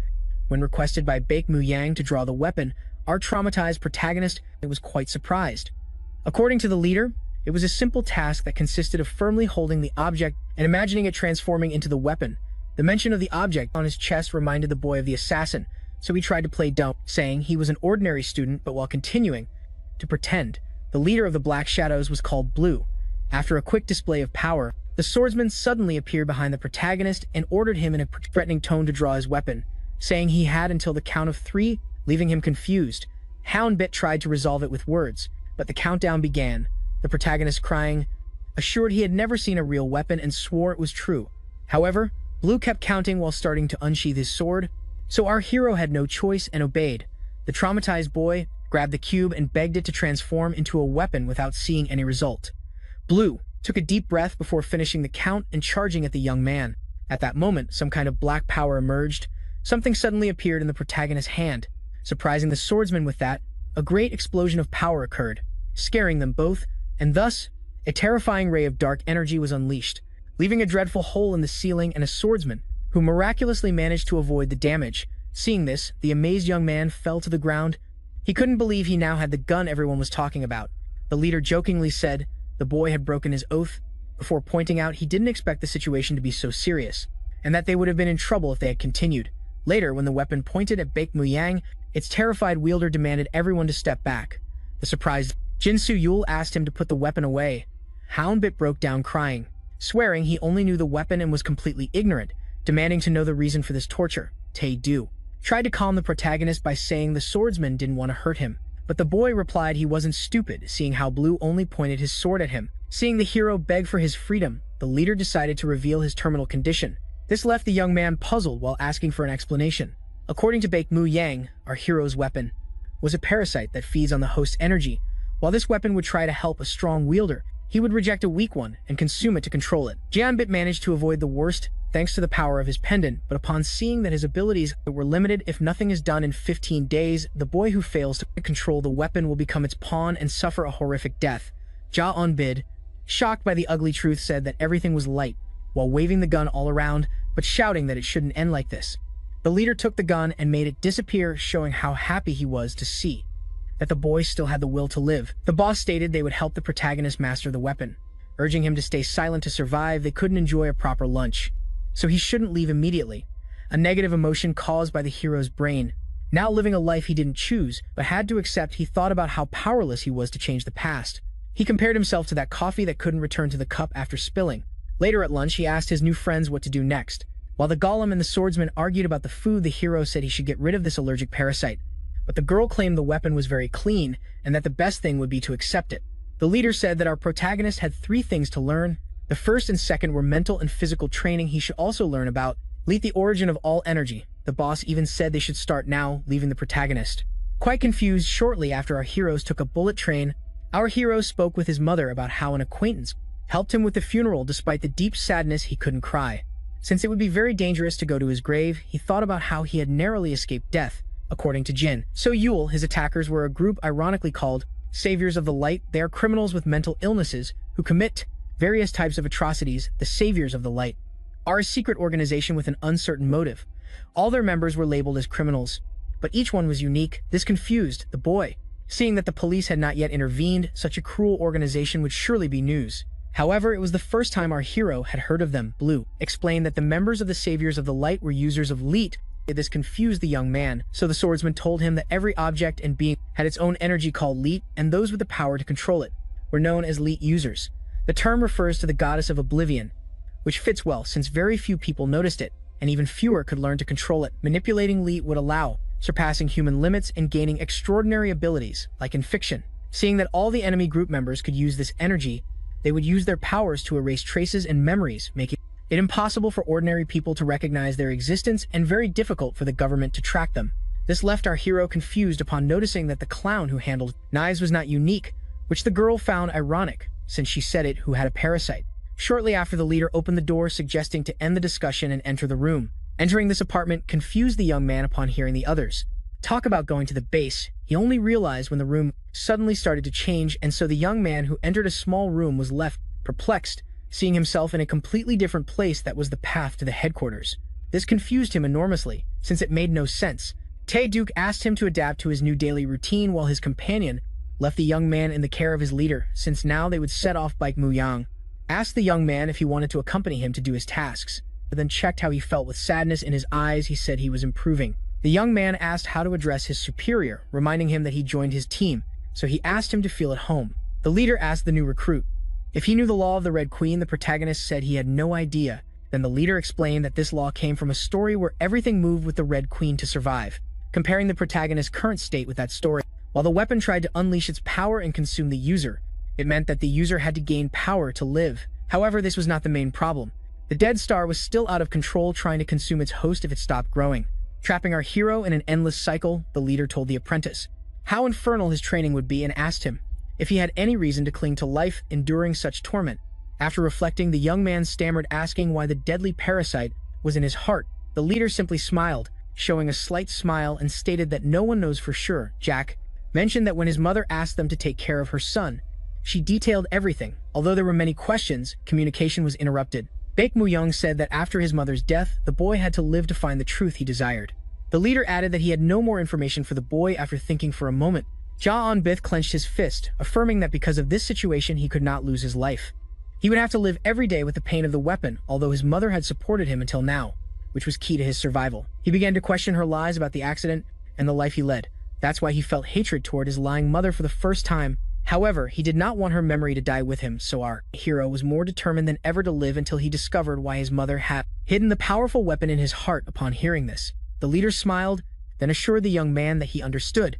When requested by Baekmu Yang to draw the weapon, our traumatized protagonist was quite surprised. According to the leader, it was a simple task that consisted of firmly holding the object and imagining it transforming into the weapon. The mention of the object on his chest reminded the boy of the assassin, so he tried to play dumb, saying he was an ordinary student, but while continuing to pretend. The leader of the Black Shadows was called Blue. After a quick display of power, the swordsman suddenly appeared behind the protagonist and ordered him in a threatening tone to draw his weapon, saying he had until the count of 3, leaving him confused. Houndbit tried to resolve it with words, but the countdown began, the protagonist crying, assured he had never seen a real weapon and swore it was true. However, Blue kept counting while starting to unsheath his sword, so our hero had no choice and obeyed. The traumatized boy grabbed the cube and begged it to transform into a weapon without seeing any result. Blue took a deep breath before finishing the count and charging at the young man. At that moment, some kind of black power emerged. Something suddenly appeared in the protagonist's hand. Surprising the swordsman with that, a great explosion of power occurred, scaring them both, and thus, a terrifying ray of dark energy was unleashed, leaving a dreadful hole in the ceiling and a swordsman, who miraculously managed to avoid the damage. Seeing this, the amazed young man fell to the ground. He couldn't believe he now had the gun everyone was talking about. The leader jokingly said, the boy had broken his oath, before pointing out he didn't expect the situation to be so serious, and that they would have been in trouble if they had continued. Later, when the weapon pointed at Baekmu-yang, its terrified wielder demanded everyone to step back. The surprised Jin Su-yul asked him to put the weapon away. Houndbit broke down crying, swearing he only knew the weapon and was completely ignorant, demanding to know the reason for this torture. Tae-do tried to calm the protagonist by saying the swordsman didn't want to hurt him, but the boy replied he wasn't stupid, seeing how Blue only pointed his sword at him. Seeing the hero beg for his freedom, the leader decided to reveal his terminal condition. This left the young man puzzled while asking for an explanation. According to Baekmu-yang, our hero's weapon was a parasite that feeds on the host's energy. While this weapon would try to help a strong wielder, he would reject a weak one and consume it to control it. Jeonbit managed to avoid the worst thanks to the power of his pendant, but upon seeing that his abilities were limited if nothing is done in 15 days, the boy who fails to control the weapon will become its pawn and suffer a horrific death. Jeonbit, shocked by the ugly truth, said that everything was light, while waving the gun all around, but shouting that it shouldn't end like this. The leader took the gun and made it disappear, showing how happy he was to see that the boy still had the will to live. The boss stated they would help the protagonist master the weapon, urging him to stay silent to survive. They couldn't enjoy a proper lunch, so he shouldn't leave immediately. A negative emotion caused by the hero's brain. Now living a life he didn't choose, but had to accept, he thought about how powerless he was to change the past. He compared himself to that coffee that couldn't return to the cup after spilling. Later at lunch, he asked his new friends what to do next. While the golem and the swordsman argued about the food, the hero said he should get rid of this allergic parasite. But the girl claimed the weapon was very clean and that the best thing would be to accept it. The leader said that our protagonist had 3 things to learn. The first and second were mental and physical training. He should also learn about the origin of all energy. The boss even said they should start now, leaving the protagonist quite confused. Shortly after our heroes took a bullet train, our hero spoke with his mother about how an acquaintance helped him with the funeral. Despite the deep sadness, he couldn't cry. Since it would be very dangerous to go to his grave, he thought about how he had narrowly escaped death. According to Jin So-yul, his attackers were a group ironically called Saviors of the Light. They are criminals with mental illnesses who commit various types of atrocities. The Saviors of the Light are a secret organization with an uncertain motive. All their members were labeled as criminals, but each one was unique. This confused the boy. Seeing that the police had not yet intervened, such a cruel organization would surely be news. However, it was the first time our hero had heard of them. Blue explained that the members of the Saviors of the Light were users of Leet. This confused the young man, so the swordsman told him that every object and being had its own energy called Leet, and those with the power to control it were known as Leet users. The term refers to the goddess of oblivion, which fits well since very few people noticed it, and even fewer could learn to control it. Manipulating Leet would allow surpassing human limits and gaining extraordinary abilities, like in fiction. Seeing that all the enemy group members could use this energy, they would use their powers to erase traces and memories, making it impossible for ordinary people to recognize their existence and very difficult for the government to track them. This left our hero confused upon noticing that the clown who handled knives was not unique, which the girl found ironic, since she said it who had a parasite. Shortly after, the leader opened the door, suggesting to end the discussion and enter the room. Entering this apartment confused the young man upon hearing the others talk about going to the base. He only realized when the room suddenly started to change, and so the young man who entered a small room was left perplexed, seeing himself in a completely different place that was the path to the headquarters. This confused him enormously, since it made no sense. Tae-duke asked him to adapt to his new daily routine, while his companion left the young man in the care of his leader, since now they would set off. Baekmu-yang asked the young man if he wanted to accompany him to do his tasks, but then checked how he felt. With sadness in his eyes, he said he was improving. The young man asked how to address his superior, reminding him that he joined his team, so he asked him to feel at home. The leader asked the new recruit if he knew the law of the Red Queen. The protagonist said he had no idea. Then the leader explained that this law came from a story where everything moved with the Red Queen to survive, comparing the protagonist's current state with that story. While the weapon tried to unleash its power and consume the user, it meant that the user had to gain power to live. However, this was not the main problem. The Dead Star was still out of control, trying to consume its host if it stopped growing, trapping our hero in an endless cycle. The leader told the apprentice how infernal his training would be and asked him if he had any reason to cling to life enduring such torment. After reflecting, the young man stammered, asking why the deadly parasite was in his heart. The leader simply smiled, showing a slight smile, and stated that no one knows for sure. Jack mentioned that when his mother asked them to take care of her son, she detailed everything. Although there were many questions, communication was interrupted. Baekmu-yang said that after his mother's death, the boy had to live to find the truth he desired. The leader added that he had no more information for the boy. After thinking for a moment, Ja On-bith clenched his fist, affirming that because of this situation he could not lose his life. He would have to live every day with the pain of the weapon, although his mother had supported him until now, which was key to his survival. He began to question her lies about the accident and the life he led. That's why he felt hatred toward his lying mother for the first time. However, he did not want her memory to die with him, so our hero was more determined than ever to live until he discovered why his mother had hidden the powerful weapon in his heart. Upon hearing this, the leader smiled, then assured the young man that he understood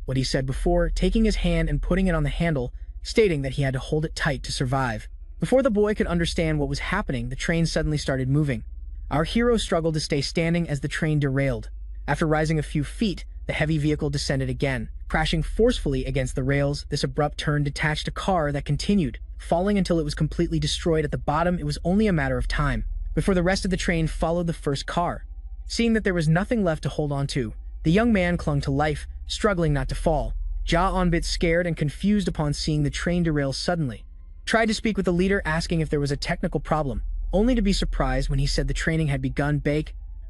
what he said before, taking his hand and putting it on the handle, stating that he had to hold it tight to survive. Before the boy could understand what was happening, the train suddenly started moving. Our hero struggled to stay standing as the train derailed. After rising a few feet, the heavy vehicle descended again, crashing forcefully against the rails. This abrupt turn detached a car that continued, falling until it was completely destroyed at the bottom. It was only a matter of time before the rest of the train followed the first car. Seeing that there was nothing left to hold on to, the young man clung to life, struggling not to fall. Ja On-bith, scared and confused upon seeing the train derail suddenly, tried to speak with the leader, asking if there was a technical problem, only to be surprised when he said the training had begun.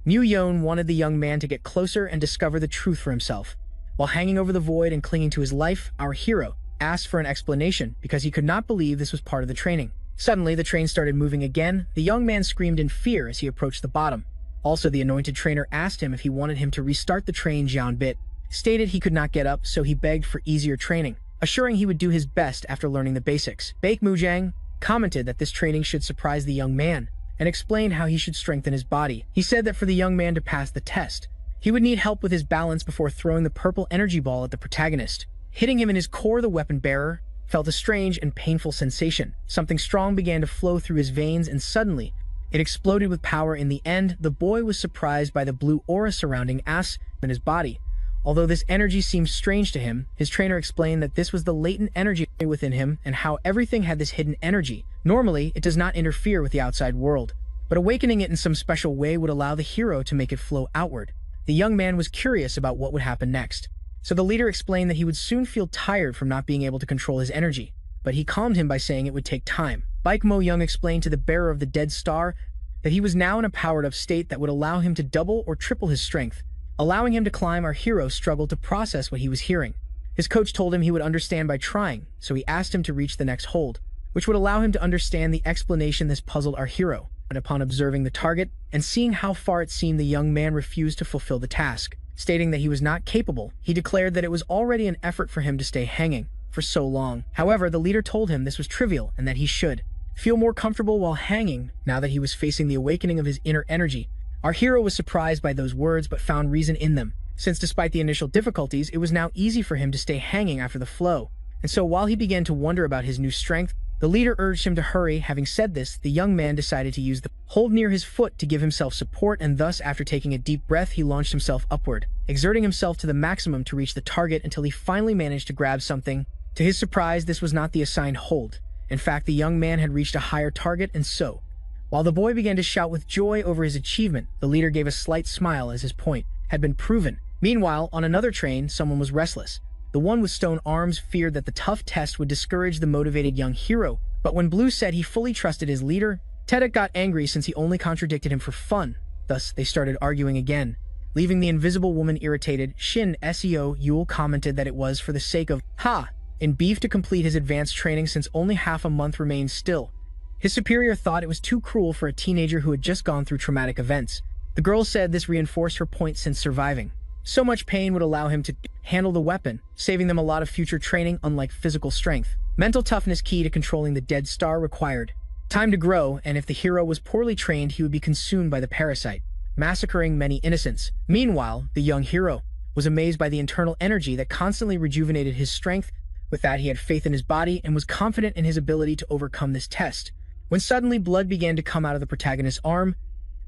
Mu Yeon wanted the young man to get closer and discover the truth for himself. While hanging over the void and clinging to his life, our hero asked for an explanation because he could not believe this was part of the training. Suddenly, the train started moving again. The young man screamed in fear as he approached the bottom. Also, the anointed trainer asked him if he wanted him to restart the train. Ja On-bith stated he could not get up, so he begged for easier training, assuring he would do his best after learning the basics. Baek Mujang commented that this training should surprise the young man and explained how he should strengthen his body. He said that for the young man to pass the test, he would need help with his balance before throwing the purple energy ball at the protagonist. Hitting him in his core, the weapon bearer felt a strange and painful sensation. Something strong began to flow through his veins, and suddenly, it exploded with power. In the end, the boy was surprised by the blue aura surrounding As in his body. Although this energy seemed strange to him, his trainer explained that this was the latent energy within him and how everything had this hidden energy. Normally, it does not interfere with the outside world, but awakening it in some special way would allow the hero to make it flow outward. The young man was curious about what would happen next, so the leader explained that he would soon feel tired from not being able to control his energy, but he calmed him by saying it would take time. Baek Mo-young explained to the bearer of the dead star that he was now in a powered-up state that would allow him to double or triple his strength. Allowing him to climb, our hero struggled to process what he was hearing. His coach told him he would understand by trying, so he asked him to reach the next hold, which would allow him to understand the explanation. This puzzled our hero, but upon observing the target and seeing how far it seemed, the young man refused to fulfill the task, stating that he was not capable. He declared that it was already an effort for him to stay hanging for so long. However, the leader told him this was trivial and that he should feel more comfortable while hanging now that he was facing the awakening of his inner energy. Our hero was surprised by those words but found reason in them, since despite the initial difficulties, it was now easy for him to stay hanging after the flow. And so while he began to wonder about his new strength, the leader urged him to hurry. Having said this, the young man decided to use the hold near his foot to give himself support, and thus, after taking a deep breath, he launched himself upward, exerting himself to the maximum to reach the target until he finally managed to grab something. To his surprise, this was not the assigned hold. In fact, the young man had reached a higher target, and so, while the boy began to shout with joy over his achievement, the leader gave a slight smile as his point had been proven. Meanwhile, on another train, someone was restless. The one with stone arms feared that the tough test would discourage the motivated young hero, but when Blue said he fully trusted his leader, Tedek got angry since he only contradicted him for fun. Thus, they started arguing again. Leaving the invisible woman irritated, Shin Seo Yule commented that it was for the sake of in beef to complete his advanced training since only half a month remained still. His superior thought it was too cruel for a teenager who had just gone through traumatic events. The girl said this reinforced her point since surviving so much pain would allow him to handle the weapon, saving them a lot of future training. Unlike physical strength, mental toughness key to controlling the dead star required time to grow, and if the hero was poorly trained, he would be consumed by the parasite, massacring many innocents. Meanwhile, the young hero was amazed by the internal energy that constantly rejuvenated his strength. With that, he had faith in his body and was confident in his ability to overcome this test. When suddenly blood began to come out of the protagonist's arm,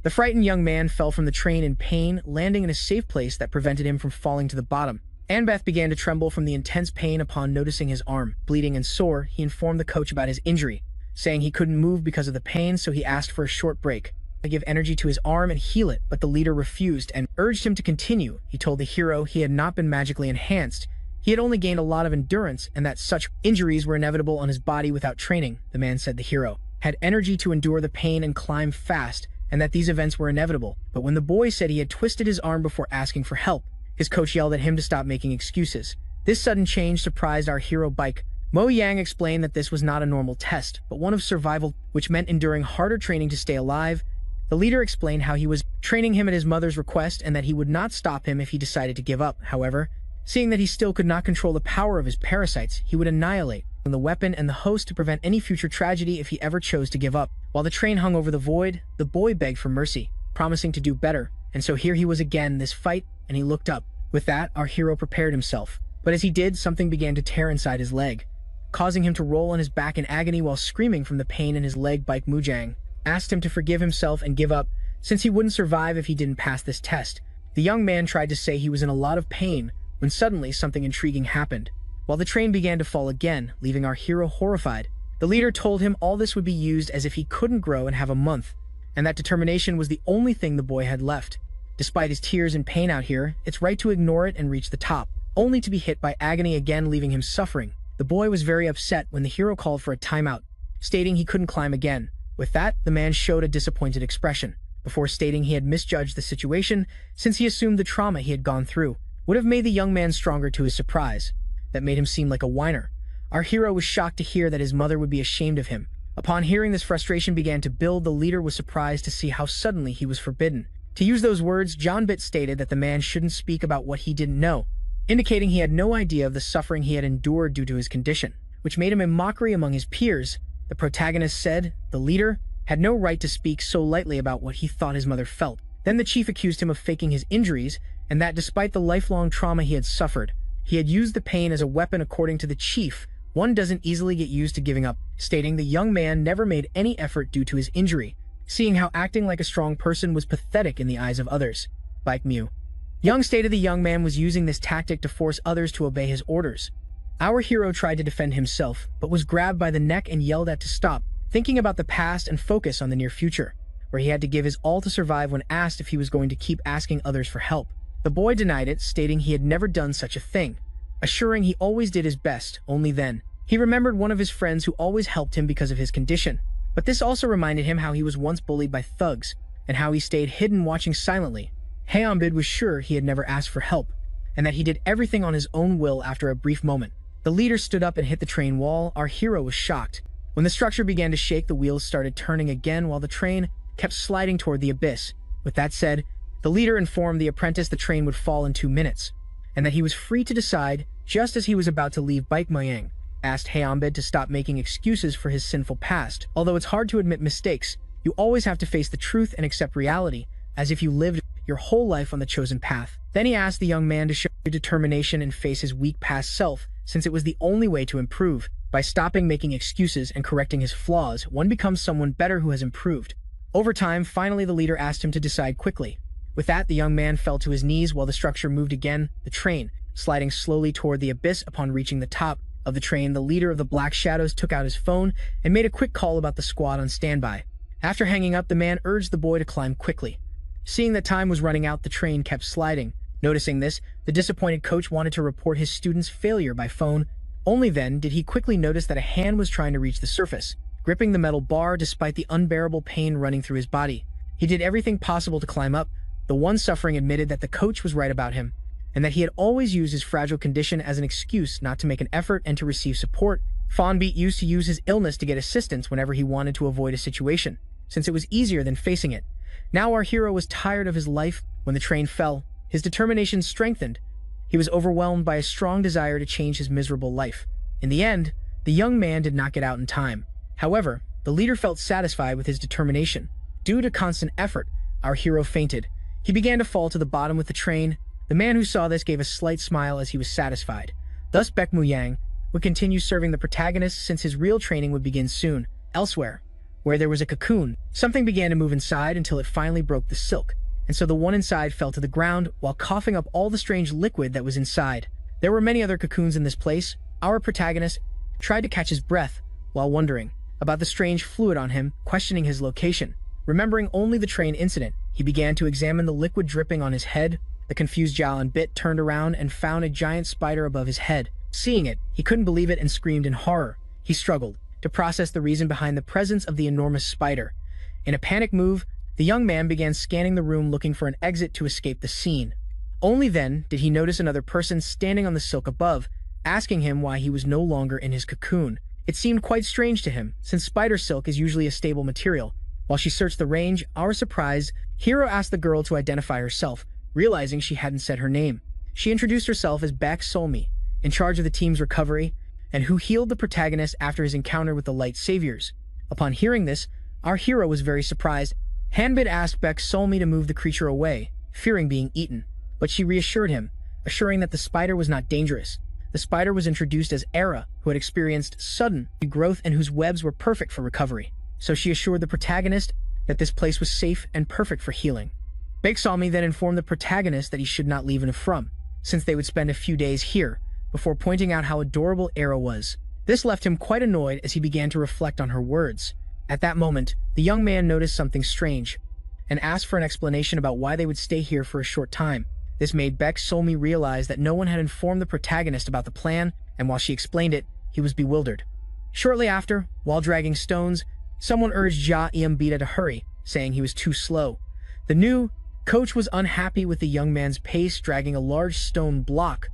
the frightened young man fell from the train in pain, landing in a safe place that prevented him from falling to the bottom. Annabeth began to tremble from the intense pain upon noticing his arm bleeding and sore. He informed the coach about his injury, saying he couldn't move because of the pain, so he asked for a short break to give energy to his arm and heal it, but the leader refused and urged him to continue. He told the hero he had not been magically enhanced. He had only gained a lot of endurance and that such injuries were inevitable on his body without training. The man said the hero had energy to endure the pain and climb fast, and that these events were inevitable. But when the boy said he had twisted his arm before asking for help, his coach yelled at him to stop making excuses. This sudden change surprised our hero Bike. Mo Yang explained that this was not a normal test, but one of survival, which meant enduring harder training to stay alive. The leader explained how he was training him at his mother's request and that he would not stop him if he decided to give up. However, seeing that he still could not control the power of his parasites, he would annihilate the weapon and the host to prevent any future tragedy if he ever chose to give up. While the train hung over the void, the boy begged for mercy, promising to do better. And so here he was again, this fight, and he looked up. With that, our hero prepared himself. But as he did, something began to tear inside his leg, causing him to roll on his back in agony while screaming from the pain in his leg. Bike Mujang asked him to forgive himself and give up, since he wouldn't survive if he didn't pass this test. The young man tried to say he was in a lot of pain, when suddenly something intriguing happened. While the train began to fall again, leaving our hero horrified, the leader told him all this would be used as if he couldn't grow and have a month, and that determination was the only thing the boy had left. Despite his tears and pain out here, it's right to ignore it and reach the top, only to be hit by agony again, leaving him suffering. The boy was very upset when the hero called for a timeout, stating he couldn't climb again. With that, the man showed a disappointed expression, before stating he had misjudged the situation, since he assumed the trauma he had gone through would have made the young man stronger. To his surprise, that made him seem like a whiner. Our hero was shocked to hear that his mother would be ashamed of him. Upon hearing this, frustration began to build. The leader was surprised to see how suddenly he was forbidden to use those words. John Bit stated that the man shouldn't speak about what he didn't know, indicating he had no idea of the suffering he had endured due to his condition, which made him a mockery among his peers. The protagonist said the leader had no right to speak so lightly about what he thought his mother felt. Then the chief accused him of faking his injuries, and that despite the lifelong trauma he had suffered, he had used the pain as a weapon. According to the chief, one doesn't easily get used to giving up, stating the young man never made any effort due to his injury, seeing how acting like a strong person was pathetic in the eyes of others. Bike Mew Young stated the young man was using this tactic to force others to obey his orders. Our hero tried to defend himself, but was grabbed by the neck and yelled at to stop, thinking about the past and focus on the near future, where he had to give his all to survive. When asked if he was going to keep asking others for help, the boy denied it, stating he had never done such a thing, assuring he always did his best. Only then, he remembered one of his friends who always helped him because of his condition. But this also reminded him how he was once bullied by thugs, and how he stayed hidden watching silently. Haeonbid was sure he had never asked for help, and that he did everything on his own will. After a brief moment, the leader stood up and hit the train wall. Our hero was shocked. When the structure began to shake, the wheels started turning again while the train kept sliding toward the abyss. With that said, the leader informed the apprentice the train would fall in 2 minutes, and that he was free to decide. Just as he was about to leave, Bike Mayang asked Haeonbid to stop making excuses for his sinful past. Although it's hard to admit mistakes, you always have to face the truth and accept reality, as if you lived your whole life on the chosen path. Then he asked the young man to show determination and face his weak past self, since it was the only way to improve. By stopping making excuses and correcting his flaws, one becomes someone better who has improved. Over time, finally the leader asked him to decide quickly. With that, the young man fell to his knees while the structure moved again, the train sliding slowly toward the abyss. Upon reaching the top of the train, the leader of the Black Shadows took out his phone and made a quick call about the squad on standby. After hanging up, the man urged the boy to climb quickly. Seeing that time was running out, the train kept sliding. Noticing this, the disappointed coach wanted to report his student's failure by phone. Only then did he quickly notice that a hand was trying to reach the surface, gripping the metal bar despite the unbearable pain running through his body. He did everything possible to climb up. The one suffering admitted that the coach was right about him, and that he had always used his fragile condition as an excuse not to make an effort and to receive support. Fonbeat used to use his illness to get assistance whenever he wanted to avoid a situation, since it was easier than facing it. Now our hero was tired of his life. When the train fell, his determination strengthened. He was overwhelmed by a strong desire to change his miserable life. In the end, the young man did not get out in time. However, the leader felt satisfied with his determination. Due to constant effort, our hero fainted. He began to fall to the bottom with the train. The man who saw this gave a slight smile as he was satisfied. Thus Baek Muyang would continue serving the protagonist, since his real training would begin soon. Elsewhere, where there was a cocoon, something began to move inside until it finally broke the silk, and so the one inside fell to the ground while coughing up all the strange liquid that was inside. There were many other cocoons in this place. Our protagonist tried to catch his breath while wondering about the strange fluid on him, questioning his location. Remembering only the train incident, he began to examine the liquid dripping on his head. The confused Jalan Bit turned around and found a giant spider above his head. Seeing it, he couldn't believe it and screamed in horror. He struggled to process the reason behind the presence of the enormous spider. In a panic move, the young man began scanning the room looking for an exit to escape the scene. Only then did he notice another person standing on the silk above, asking him why he was no longer in his cocoon. It seemed quite strange to him, since spider silk is usually a stable material. While she searched the range, our surprise, Hiro asked the girl to identify herself, realizing she hadn't said her name. She introduced herself as Beck Solmi, in charge of the team's recovery, and who healed the protagonist after his encounter with the Light Saviors. Upon hearing this, our hero was very surprised. Hanbit asked Beck Solmi to move the creature away, fearing being eaten, but she reassured him, assuring that the spider was not dangerous. The spider was introduced as Era, who had experienced sudden growth and whose webs were perfect for recovery. So she assured the protagonist that this place was safe and perfect for healing. Beck Solmi then informed the protagonist that he should not leave in Afrum, since they would spend a few days here, before pointing out how adorable Era was. This left him quite annoyed as he began to reflect on her words. At that moment, the young man noticed something strange, and asked for an explanation about why they would stay here for a short time. This made Beck Solmi realize that no one had informed the protagonist about the plan, and while she explained it, he was bewildered. Shortly after, while dragging stones, someone urged Ja Iambita to hurry, saying he was too slow. The new coach was unhappy with the young man's pace, dragging a large stone block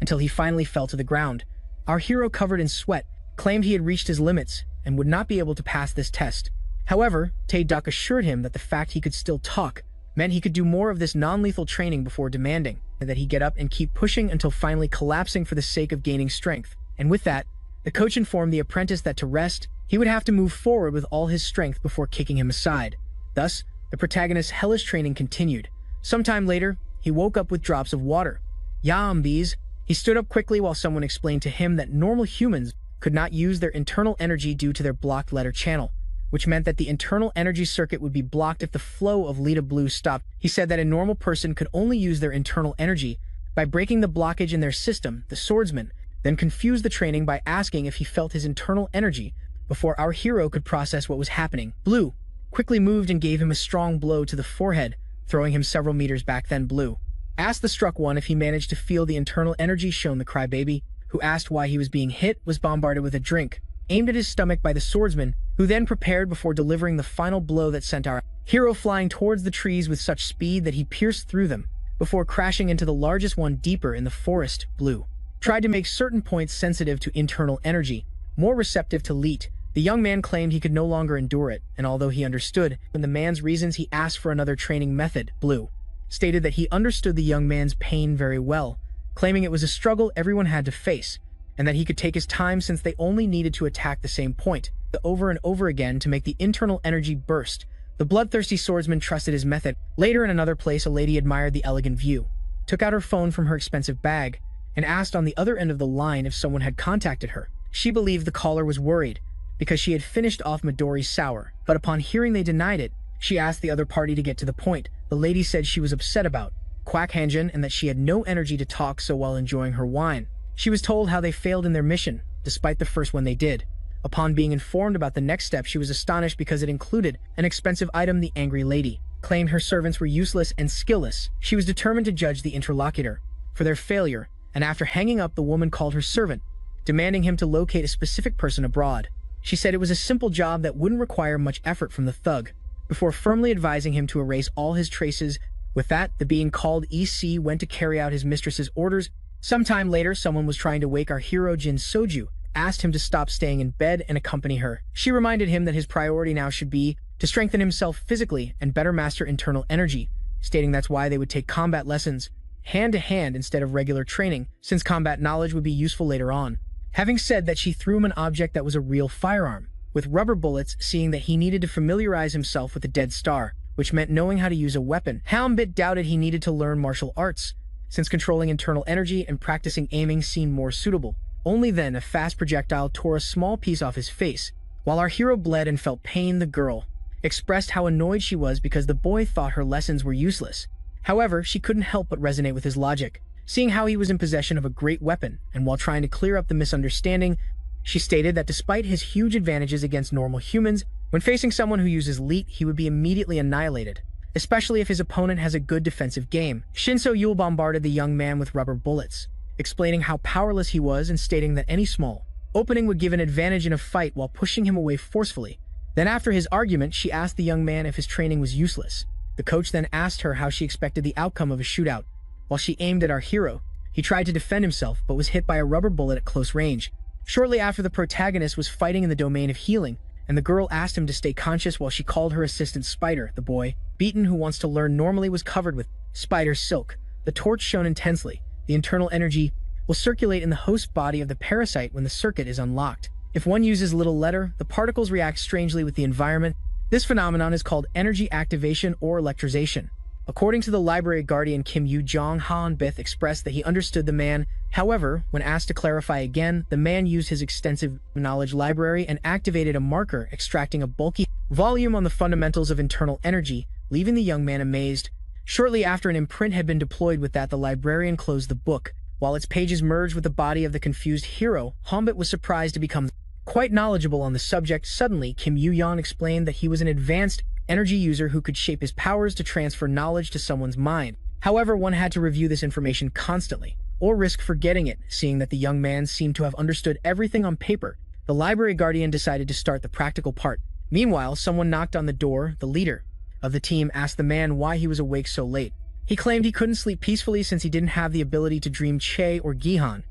until he finally fell to the ground. Our hero, covered in sweat, claimed he had reached his limits and would not be able to pass this test. However, Tae Duck assured him that the fact he could still talk meant he could do more of this non-lethal training before demanding that he get up and keep pushing until finally collapsing for the sake of gaining strength. And with that, the coach informed the apprentice that to rest, he would have to move forward with all his strength before kicking him aside. Thus, the protagonist's hellish training continued. Sometime later, he woke up with drops of water. Yambis. He stood up quickly while someone explained to him that normal humans could not use their internal energy due to their blocked letter channel, which meant that the internal energy circuit would be blocked if the flow of Lita Blue stopped. He said that a normal person could only use their internal energy by breaking the blockage in their system. The swordsman then confused the training by asking if he felt his internal energy before our hero could process what was happening. Blue quickly moved and gave him a strong blow to the forehead, throwing him several meters back. Then Blue asked the struck one if he managed to feel the internal energy shown. The crybaby, who asked why he was being hit, was bombarded with a drink aimed at his stomach by the swordsman, who then prepared before delivering the final blow that sent our hero flying towards the trees with such speed that he pierced through them, before crashing into the largest one deeper in the forest. Blue tried to make certain points sensitive to internal energy, more receptive to Leet. The young man claimed he could no longer endure it, and although he understood the man's reasons, he asked for another training method. Blue stated that he understood the young man's pain very well, claiming it was a struggle everyone had to face, and that he could take his time since they only needed to attack the same point over and over again to make the internal energy burst. The bloodthirsty swordsman trusted his method. Later, in another place, a lady admired the elegant view, took out her phone from her expensive bag, and asked on the other end of the line if someone had contacted her. She believed the caller was worried because she had finished off Midori's sour, but upon hearing they denied it, she asked the other party to get to the point. The lady said she was upset about Quack Hanjin and that she had no energy to talk so while enjoying her wine. She was told how they failed in their mission, despite the first one they did. Upon being informed about the next step, she was astonished because it included an expensive item. The angry lady claimed her servants were useless and skillless. She was determined to judge the interlocutor for their failure, and after hanging up, the woman called her servant, demanding him to locate a specific person abroad. She said it was a simple job that wouldn't require much effort from the thug, before firmly advising him to erase all his traces. With that, the being called EC went to carry out his mistress's orders. Sometime later, someone was trying to wake our hero Jin Soju, asked him to stop staying in bed and accompany her. She reminded him that his priority now should be to strengthen himself physically and better master internal energy, stating that's why they would take combat lessons hand to hand instead of regular training, since combat knowledge would be useful later on. Having said that, she threw him an object that was a real firearm, with rubber bullets, seeing that he needed to familiarize himself with the Dead Star, which meant knowing how to use a weapon. Helmbit doubted he needed to learn martial arts, since controlling internal energy and practicing aiming seemed more suitable. Only then a fast projectile tore a small piece off his face. While our hero bled and felt pain, the girl expressed how annoyed she was because the boy thought her lessons were useless. However, she couldn't help but resonate with his logic, seeing how he was in possession of a great weapon, and while trying to clear up the misunderstanding, she stated that despite his huge advantages against normal humans, when facing someone who uses Leet, he would be immediately annihilated, especially if his opponent has a good defensive game. Shinso Yule bombarded the young man with rubber bullets, explaining how powerless he was and stating that any small opening would give an advantage in a fight while pushing him away forcefully. Then after his argument, she asked the young man if his training was useless. The coach then asked her how she expected the outcome of a shootout. While she aimed at our hero, He tried to defend himself, but was hit by a rubber bullet at close range. Shortly after, the protagonist was fighting in the domain of healing, and the girl asked him to stay conscious while she called her assistant Spider. The boy, beaten who wants to learn normally, was covered with spider silk. The torch shone intensely. The internal energy will circulate in the host body of the parasite when the circuit is unlocked. If one uses little letter, the particles react strangely with the environment. This phenomenon is called energy activation or electrization. According to the library guardian Kim Yoo-jong, Han Bith expressed that he understood the man. However, when asked to clarify again, the man used his extensive knowledge library and activated a marker, extracting a bulky volume on the fundamentals of internal energy, leaving the young man amazed. Shortly after an imprint had been deployed with that, the librarian closed the book. While its pages merged with the body of the confused hero, Hanbit was surprised to become quite knowledgeable on the subject. Suddenly, Kim Yoo-yeon explained that he was an advanced energy user who could shape his powers to transfer knowledge to someone's mind. However, one had to review this information constantly, or risk forgetting it. Seeing that the young man seemed to have understood everything on paper, the library guardian decided to start the practical part. Meanwhile, someone knocked on the door. The leader of the team asked the man why he was awake so late. He claimed he couldn't sleep peacefully since he didn't have the ability to dream Che or Gihan.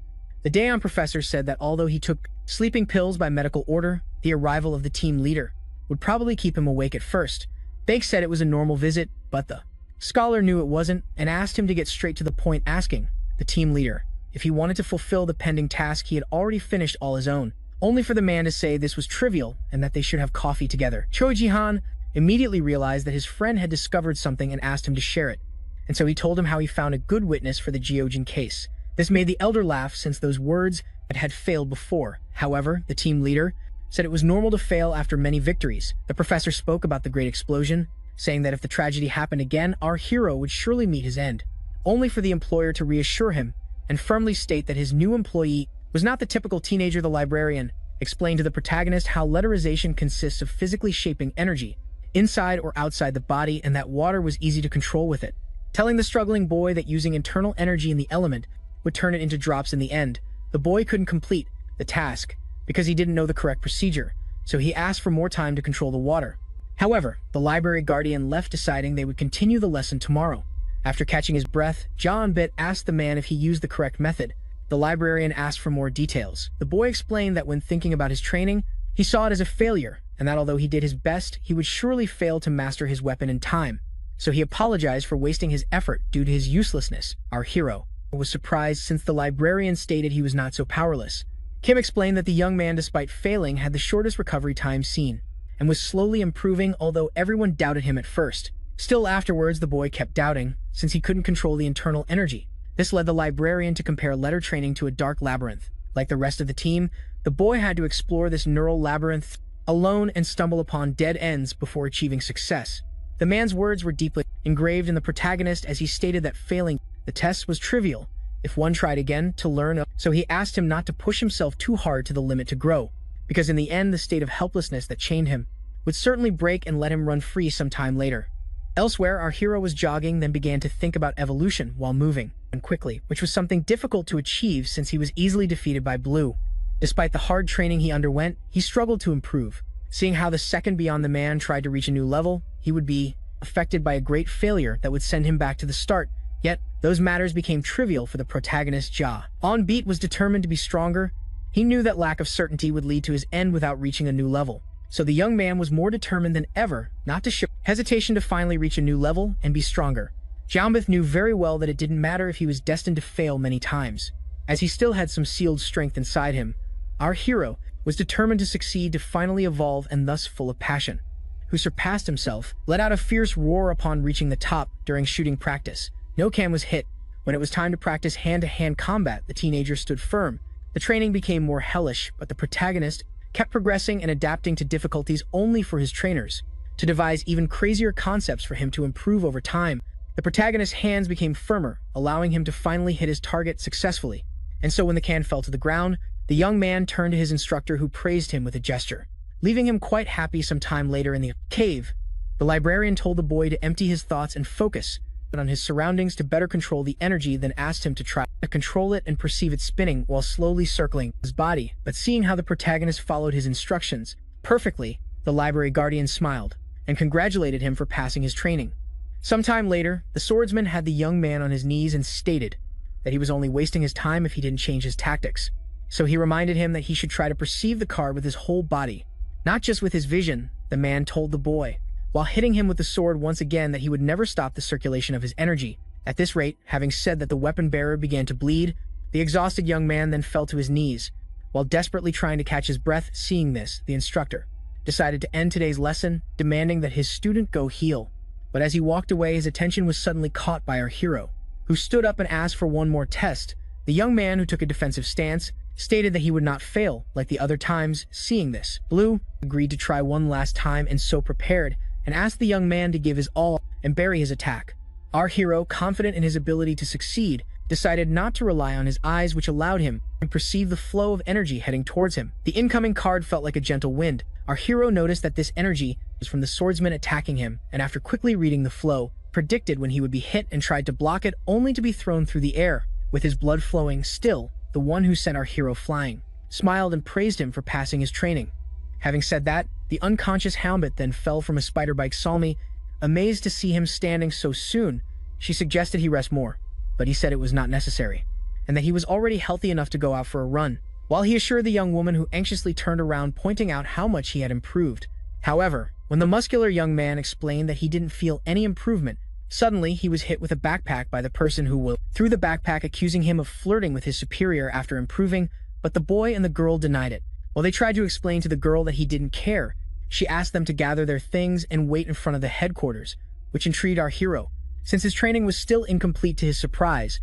The Daeon professor said that although he took sleeping pills by medical order, the arrival of the team leader would probably keep him awake at first. Bake said it was a normal visit, but the scholar knew it wasn't and asked him to get straight to the point, asking the team leader if he wanted to fulfill the pending task he had already finished all his own, only for the man to say this was trivial and that they should have coffee together. Choi Ji-han immediately realized that his friend had discovered something and asked him to share it, and so he told him how he found a good witness for the Geojin case. This made the elder laugh since those words had failed before. However, the team leader said it was normal to fail after many victories. The professor spoke about the great explosion, saying that if the tragedy happened again, our hero would surely meet his end, only for the employer to reassure him and firmly state that his new employee was not the typical teenager. The librarian explained to the protagonist how letterization consists of physically shaping energy inside or outside the body, and that water was easy to control with it, telling the struggling boy that using internal energy in the element would turn it into drops in the end. The boy couldn't complete the task because he didn't know the correct procedure, so he asked for more time to control the water. However, the library guardian left, deciding they would continue the lesson tomorrow. After catching his breath, John Bit asked the man if he used the correct method. The librarian asked for more details. The boy explained that when thinking about his training, he saw it as a failure, and that although he did his best, he would surely fail to master his weapon in time. So he apologized for wasting his effort due to his uselessness. Our hero was surprised since the librarian stated he was not so powerless. Kim explained that the young man, despite failing, had the shortest recovery time seen, and was slowly improving, although everyone doubted him at first. Still afterwards, the boy kept doubting, since he couldn't control the internal energy. This led the librarian to compare letter training to a dark labyrinth. Like the rest of the team, the boy had to explore this neural labyrinth alone and stumble upon dead ends before achieving success. The man's words were deeply engraved in the protagonist, as he stated that failing the test was trivial if one tried again to learn, so he asked him not to push himself too hard to the limit to grow, because in the end the state of helplessness that chained him would certainly break and let him run free sometime later. Elsewhere, our hero was jogging, then began to think about evolution while moving, and quickly, which was something difficult to achieve since he was easily defeated by Blue. Despite the hard training he underwent, he struggled to improve. Seeing how the second beyond the man tried to reach a new level, he would be affected by a great failure that would send him back to the start. Yet, those matters became trivial for the protagonist. On Beat was determined to be stronger. He knew that lack of certainty would lead to his end without reaching a new level. So the young man was more determined than ever not to show hesitation to finally reach a new level and be stronger. Jambith knew very well that it didn't matter if he was destined to fail many times, as he still had some sealed strength inside him. Our hero was determined to succeed, to finally evolve, and thus full of passion, who surpassed himself, let out a fierce roar upon reaching the top. During shooting practice, no can was hit. When it was time to practice hand-to-hand combat, the teenager stood firm. The training became more hellish, but the protagonist kept progressing and adapting to difficulties, only for his trainers to devise even crazier concepts for him to improve over time. The protagonist's hands became firmer, allowing him to finally hit his target successfully. And so when the can fell to the ground, the young man turned to his instructor, who praised him with a gesture, leaving him quite happy. Some time later in the cave, the librarian told the boy to empty his thoughts and focus on his surroundings to better control the energy, then asked him to try to control it and perceive it spinning while slowly circling his body. But seeing how the protagonist followed his instructions perfectly, the library guardian smiled and congratulated him for passing his training. Sometime later, the swordsman had the young man on his knees and stated, that he was only wasting his time if he didn't change his tactics. So he reminded him that he should try to perceive the card with his whole body, not just with his vision. The man told the boy, while hitting him with the sword once again, that he would never stop the circulation of his energy. At this rate, having said that, the weapon bearer began to bleed. The exhausted young man then fell to his knees, while desperately trying to catch his breath. Seeing this, the instructor decided to end today's lesson, demanding that his student go heal. But as he walked away, his attention was suddenly caught by our hero, who stood up and asked for one more test. The young man, who took a defensive stance, stated that he would not fail like the other times. Seeing this, Blue agreed to try one last time, and so prepared, and asked the young man to give his all and bury his attack. Our hero, confident in his ability to succeed, decided not to rely on his eyes, which allowed him to perceive the flow of energy heading towards him. The incoming card felt like a gentle wind. Our hero noticed that this energy was from the swordsman attacking him, and after quickly reading the flow, predicted when he would be hit and tried to block it, only to be thrown through the air, with his blood flowing. Still, the one who sent our hero flying smiled and praised him for passing his training. Having said that, the unconscious Helmet then fell from a spider bike. Salmi, amazed to see him standing so soon, she suggested he rest more, but he said it was not necessary, and that he was already healthy enough to go out for a run, while he assured the young woman, who anxiously turned around, pointing out how much he had improved. However, when the muscular young man explained that he didn't feel any improvement, suddenly he was hit with a backpack by the person who threw the backpack, accusing him of flirting with his superior after improving, but the boy and the girl denied it. While they tried to explain to the girl that he didn't care, she asked them to gather their things and wait in front of the headquarters, which intrigued our hero. Since his training was still incomplete, to his surprise,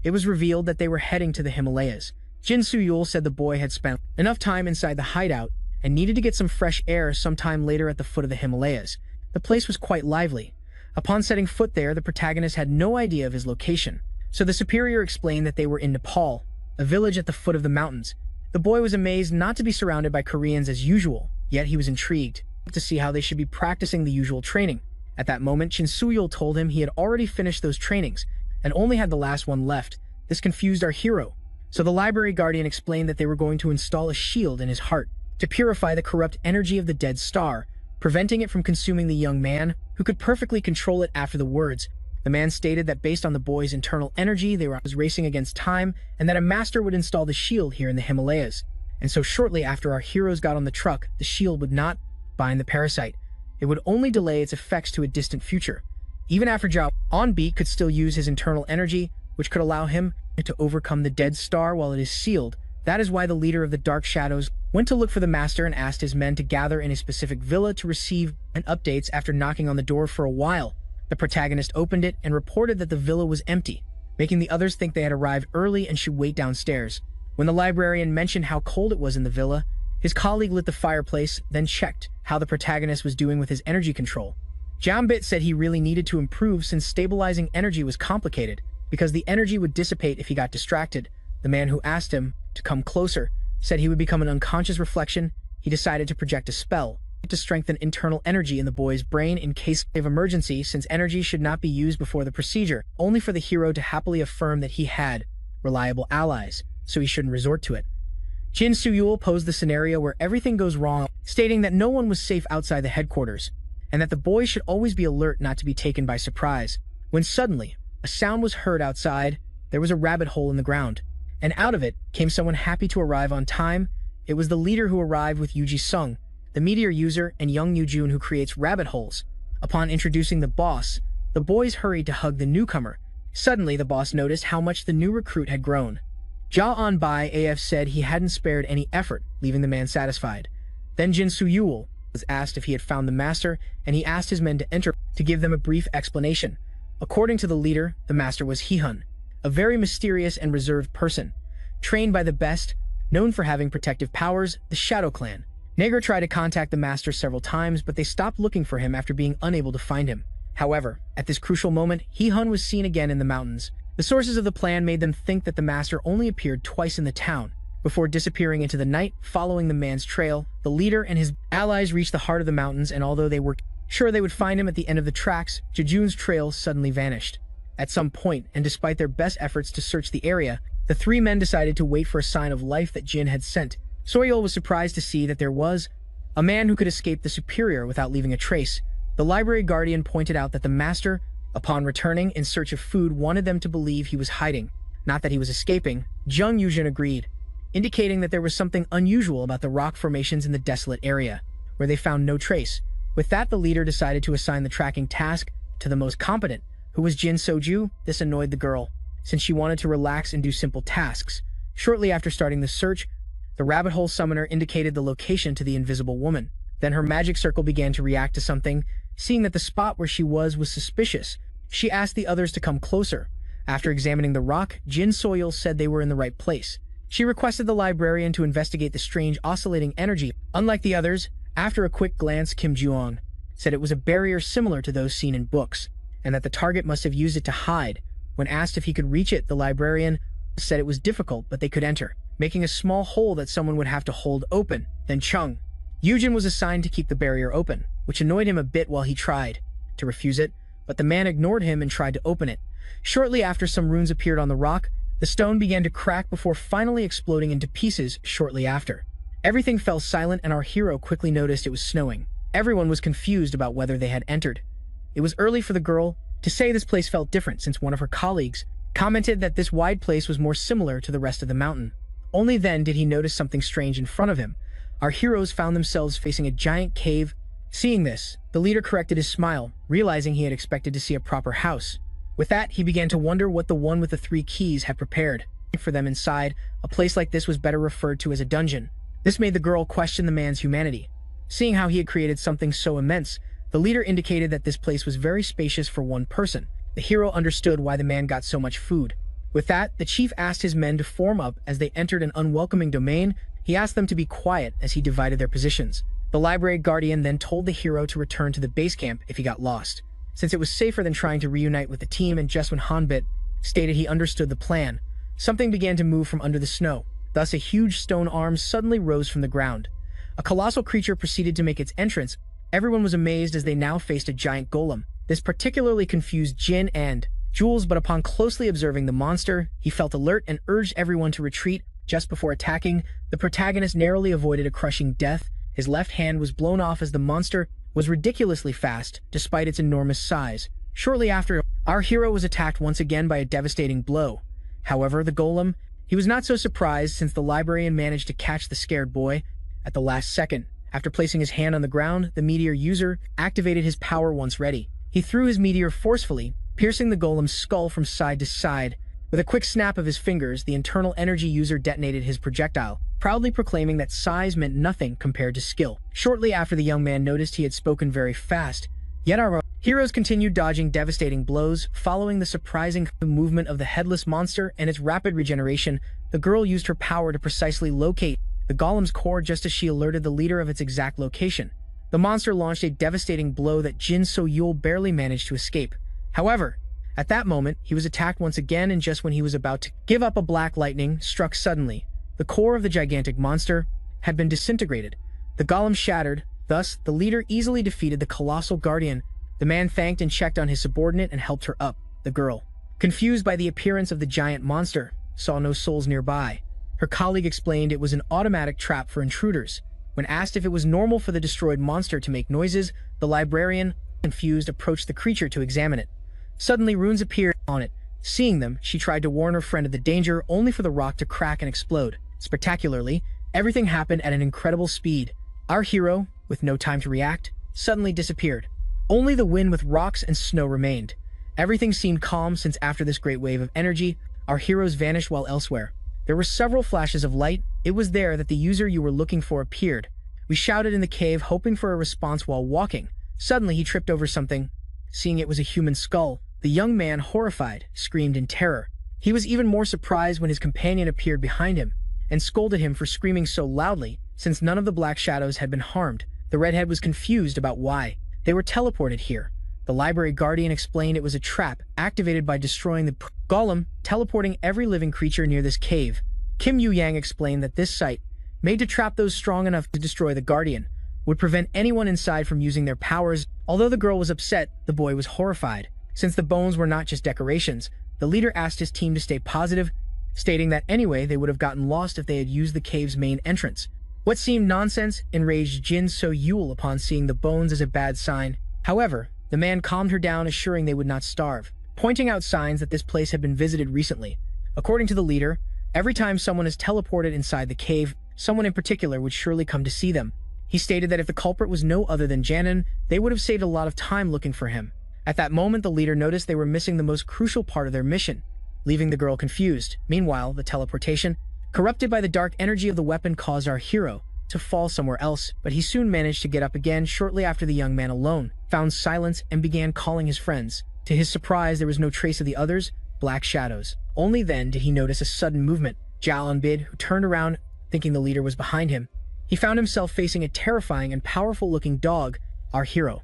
it was revealed that they were heading to the Himalayas. Jin Soo-yul said the boy had spent enough time inside the hideout and needed to get some fresh air sometime later at the foot of the Himalayas. The place was quite lively. Upon setting foot there, the protagonist had no idea of his location, so the superior explained that they were in Nepal, a village at the foot of the mountains. The boy was amazed not to be surrounded by Koreans as usual, yet he was intrigued to see how they should be practicing the usual training. At that moment, Jin Soo-yul told him he had already finished those trainings and only had the last one left. This confused our hero, so the library guardian explained that they were going to install a shield in his heart to purify the corrupt energy of the dead star, preventing it from consuming the young man, who could perfectly control it. After the words, the man stated that based on the boy's internal energy, they were racing against time, and that a master would install the shield here in the Himalayas. And so shortly after our heroes got on the truck, the shield would not bind the parasite. It would only delay its effects to a distant future. Even after Zhao On-beat could still use his internal energy, which could allow him to overcome the dead star while it is sealed. That is why the leader of the Dark Shadows went to look for the master and asked his men to gather in a specific villa to receive updates. After knocking on the door for a while, the protagonist opened it and reported that the villa was empty, making the others think they had arrived early and should wait downstairs. When the librarian mentioned how cold it was in the villa, his colleague lit the fireplace, then checked how the protagonist was doing with his energy control. Jambit said he really needed to improve, since stabilizing energy was complicated, because the energy would dissipate if he got distracted. The man who asked him to come closer said he would become an unconscious reflection. He decided to project a spell to strengthen internal energy in the boy's brain in case of emergency, since energy should not be used before the procedure, only for the hero to happily affirm that he had reliable allies, so he shouldn't resort to it. Jin Soo-yul posed the scenario where everything goes wrong, stating that no one was safe outside the headquarters, and that the boy should always be alert not to be taken by surprise. When suddenly, a sound was heard outside. There was a rabbit hole in the ground, and out of it came someone happy to arrive on time. It was the leader who arrived with Yuji Sung, the meteor user, and Young Yoo-jun, who creates rabbit holes. Upon introducing the boss, the boys hurried to hug the newcomer. Suddenly, the boss noticed how much the new recruit had grown. Ja On-bai AF said he hadn't spared any effort, leaving the man satisfied. Then Jin Soo-yul was asked if he had found the master, and he asked his men to enter to give them a brief explanation. According to the leader, the master was Hee-hun, a very mysterious and reserved person, trained by the best, known for having protective powers, the Shadow Clan. Nager tried to contact the master several times, but they stopped looking for him after being unable to find him. However, at this crucial moment, Hee-hun was seen again in the mountains. The sources of the plan made them think that the master only appeared twice in the town, before disappearing into the night. Following the man's trail, the leader and his allies reached the heart of the mountains, and although they were sure they would find him at the end of the tracks, Jejun's trail suddenly vanished. At some point, and despite their best efforts to search the area, the three men decided to wait for a sign of life that Jin had sent. Soyol was surprised to see that there was a man who could escape the superior without leaving a trace. The library guardian pointed out that the master, upon returning in search of food, wanted them to believe he was hiding, not that he was escaping. Jung Yujin agreed, indicating that there was something unusual about the rock formations in the desolate area, where they found no trace. With that, the leader decided to assign the tracking task to the most competent, who was Jin Soju. This annoyed the girl, since she wanted to relax and do simple tasks. Shortly after starting the search, the rabbit hole summoner indicated the location to the invisible woman. Then her magic circle began to react to something. Seeing that the spot where she was suspicious, she asked the others to come closer. After examining the rock, Jin Soyul said they were in the right place. She requested the librarian to investigate the strange oscillating energy. Unlike the others, after a quick glance, Kim Juong said it was a barrier similar to those seen in books, and that the target must have used it to hide. When asked if he could reach it, the librarian said it was difficult, but they could enter, making a small hole that someone would have to hold open. Then Chung Yujin was assigned to keep the barrier open, which annoyed him a bit while he tried to refuse it, but the man ignored him and tried to open it. Shortly after, some runes appeared on the rock. The stone began to crack before finally exploding into pieces shortly after. Everything fell silent, and our hero quickly noticed it was snowing. Everyone was confused about whether they had entered. It was early for the girl to say this place felt different, since one of her colleagues commented that this wide place was more similar to the rest of the mountain. Only then did he notice something strange in front of him. Our heroes found themselves facing a giant cave. Seeing this, the leader corrected his smile, realizing he had expected to see a proper house. With that, he began to wonder what the one with the 3 keys had prepared for them inside. A place like this was better referred to as a dungeon. This made the girl question the man's humanity. Seeing how he had created something so immense, the leader indicated that this place was very spacious for one person. The hero understood why the man got so much food. With that, the chief asked his men to form up as they entered an unwelcoming domain. He asked them to be quiet as he divided their positions. The library guardian then told the hero to return to the base camp if he got lost, since it was safer than trying to reunite with the team. And just when Hanbit stated he understood the plan, something began to move from under the snow. Thus, a huge stone arm suddenly rose from the ground. A colossal creature proceeded to make its entrance. Everyone was amazed as they now faced a giant golem. This particularly confused Jin and Jules, but upon closely observing the monster, he felt alert and urged everyone to retreat. Just before attacking, the protagonist narrowly avoided a crushing death. His left hand was blown off as the monster was ridiculously fast, despite its enormous size. Shortly after, our hero was attacked once again by a devastating blow. However, the golem, he was not so surprised, since the librarian managed to catch the scared boy at the last second. After placing his hand on the ground, the meteor user activated his power once ready. He threw his meteor forcefully, piercing the golem's skull from side to side. With a quick snap of his fingers, the internal energy user detonated his projectile, proudly proclaiming that size meant nothing compared to skill. Shortly after, the young man noticed he had spoken very fast, yet our heroes continued dodging devastating blows. Following the surprising movement of the headless monster and its rapid regeneration, the girl used her power to precisely locate the golem's core just as she alerted the leader of its exact location. The monster launched a devastating blow that Jin So-yul barely managed to escape. However, at that moment, he was attacked once again, and just when he was about to give up, a black lightning struck suddenly. The core of the gigantic monster had been disintegrated. The golem shattered. Thus, the leader easily defeated the colossal guardian. The man thanked and checked on his subordinate and helped her up. The girl, confused by the appearance of the giant monster, saw no souls nearby. Her colleague explained it was an automatic trap for intruders. When asked if it was normal for the destroyed monster to make noises, the librarian, confused, approached the creature to examine it. Suddenly, runes appeared on it. Seeing them, she tried to warn her friend of the danger, only for the rock to crack and explode. Spectacularly, everything happened at an incredible speed. Our hero, with no time to react, suddenly disappeared. Only the wind with rocks and snow remained. Everything seemed calm, since after this great wave of energy, our heroes vanished while elsewhere. There were several flashes of light. It was there that the user you were looking for appeared. We shouted in the cave, hoping for a response while walking. Suddenly, he tripped over something. Seeing it was a human skull, the young man, horrified, screamed in terror. He was even more surprised when his companion appeared behind him and scolded him for screaming so loudly, since none of the black shadows had been harmed. The redhead was confused about why they were teleported here. The library guardian explained it was a trap activated by destroying the golem, teleporting every living creature near this cave. Kim Yu-yang explained that this site, made to trap those strong enough to destroy the guardian, would prevent anyone inside from using their powers. Although the girl was upset, the boy was horrified. Since the bones were not just decorations, the leader asked his team to stay positive, stating that anyway they would have gotten lost if they had used the cave's main entrance. What seemed nonsense enraged Jin So-yul upon seeing the bones as a bad sign. However, the man calmed her down, assuring they would not starve, pointing out signs that this place had been visited recently. According to the leader, every time someone is teleported inside the cave, someone in particular would surely come to see them. He stated that if the culprit was no other than Janin, they would have saved a lot of time looking for him. At that moment, the leader noticed they were missing the most crucial part of their mission, leaving the girl confused. Meanwhile, the teleportation, corrupted by the dark energy of the weapon, caused our hero to fall somewhere else, but he soon managed to get up again shortly after the young man alone found silence and began calling his friends. To his surprise, there was no trace of the others, black shadows. Only then did he notice a sudden movement. Jalanbid, who turned around thinking the leader was behind him, he found himself facing a terrifying and powerful-looking dog. Our hero,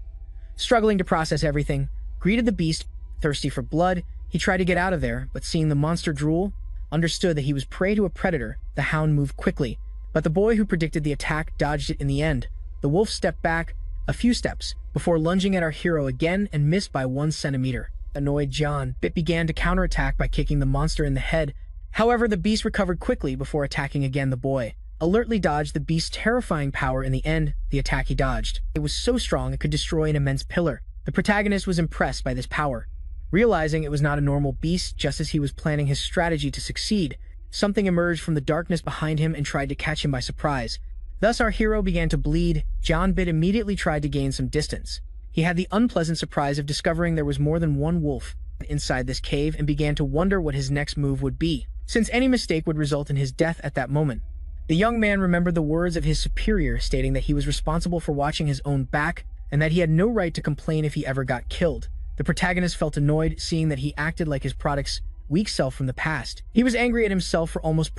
struggling to process everything, greeted the beast. Thirsty for blood, he tried to get out of there, but seeing the monster drool, understood that he was prey to a predator. The hound moved quickly, but the boy who predicted the attack dodged it in the end. The wolf stepped back a few steps before lunging at our hero again and missed by 1 centimeter. Annoyed, Jalanbid began to counterattack by kicking the monster in the head. However, the beast recovered quickly before attacking again. The boy alertly dodged the beast's terrifying power. In the end, the attack he dodged, it was so strong it could destroy an immense pillar. The protagonist was impressed by this power. Realizing it was not a normal beast, just as he was planning his strategy to succeed, something emerged from the darkness behind him and tried to catch him by surprise. Thus, our hero began to bleed. Jalanbid immediately tried to gain some distance. He had the unpleasant surprise of discovering there was more than one wolf inside this cave and began to wonder what his next move would be, since any mistake would result in his death at that moment. The young man remembered the words of his superior stating that he was responsible for watching his own back and that he had no right to complain if he ever got killed. The protagonist felt annoyed, seeing that he acted like his product's weak self from the past. He was angry at himself for almost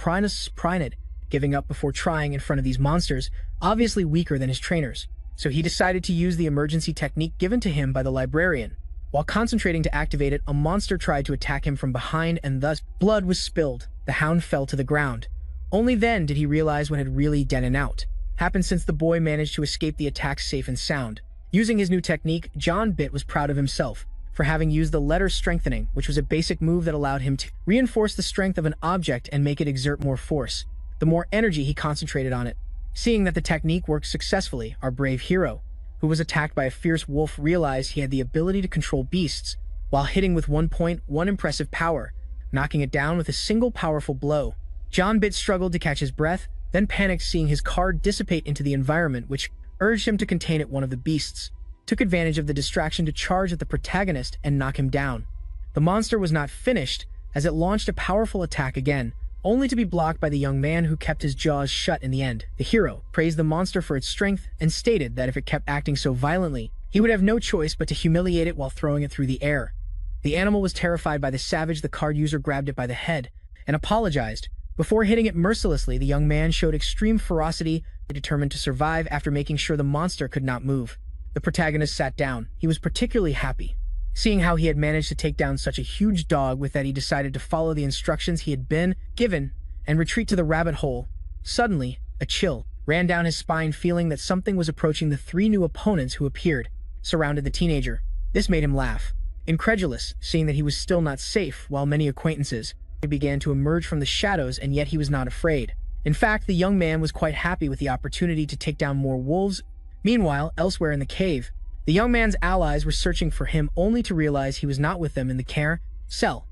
giving up before trying in front of these monsters, obviously weaker than his trainers. So he decided to use the emergency technique given to him by the librarian. While concentrating to activate it, a monster tried to attack him from behind and thus blood was spilled. The hound fell to the ground. Only then did he realize what had really done out happened, since the boy managed to escape the attack safe and sound. Using his new technique, Jalanbid was proud of himself for having used the letter strengthening, which was a basic move that allowed him to reinforce the strength of an object and make it exert more force. The more energy he concentrated on it. Seeing that the technique worked successfully, our brave hero, who was attacked by a fierce wolf, realized he had the ability to control beasts while hitting with 1.1 impressive power, knocking it down with a single powerful blow. Jalanbid struggled to catch his breath, then panicked seeing his card dissipate into the environment, which urged him to contain it. One of the beasts took advantage of the distraction to charge at the protagonist and knock him down. The monster was not finished, as it launched a powerful attack again, only to be blocked by the young man, who kept his jaws shut in the end. The hero praised the monster for its strength and stated that if it kept acting so violently, he would have no choice but to humiliate it while throwing it through the air. The animal was terrified by the savage. The card user grabbed it by the head and apologized. Before hitting it mercilessly, the young man showed extreme ferocity, determined to survive after making sure the monster could not move. The protagonist sat down. He was particularly happy, seeing how he had managed to take down such a huge dog. With that, he decided to follow the instructions he had been given and retreat to the rabbit hole. Suddenly, a chill ran down his spine, feeling that something was approaching. The 3 new opponents who appeared surrounded the teenager. This made him laugh, incredulous, seeing that he was still not safe, while many acquaintances began to emerge from the shadows, and yet he was not afraid. In fact, the young man was quite happy with the opportunity to take down more wolves. Meanwhile, elsewhere in the cave, the young man's allies were searching for him, only to realize he was not with them in the care cell.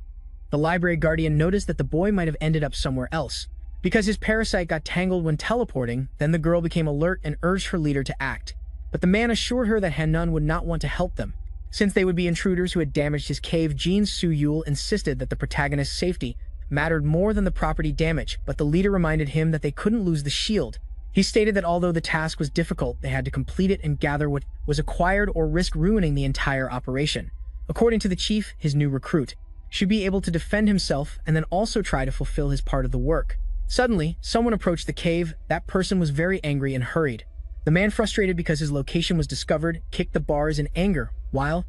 The library guardian noticed that the boy might have ended up somewhere else, because his parasite got tangled when teleporting. Then the girl became alert and urged her leader to act. But the man assured her that Hanon would not want to help them, since they would be intruders who had damaged his cave. Jin Soo-yul insisted that the protagonist's safety mattered more than the property damage, but the leader reminded him that they couldn't lose the shield. He stated that although the task was difficult, they had to complete it and gather what was acquired or risk ruining the entire operation. According to the chief, his new recruit should be able to defend himself and then also try to fulfill his part of the work. Suddenly, someone approached the cave. That person was very angry and hurried. The man, frustrated because his location was discovered, kicked the bars in anger, while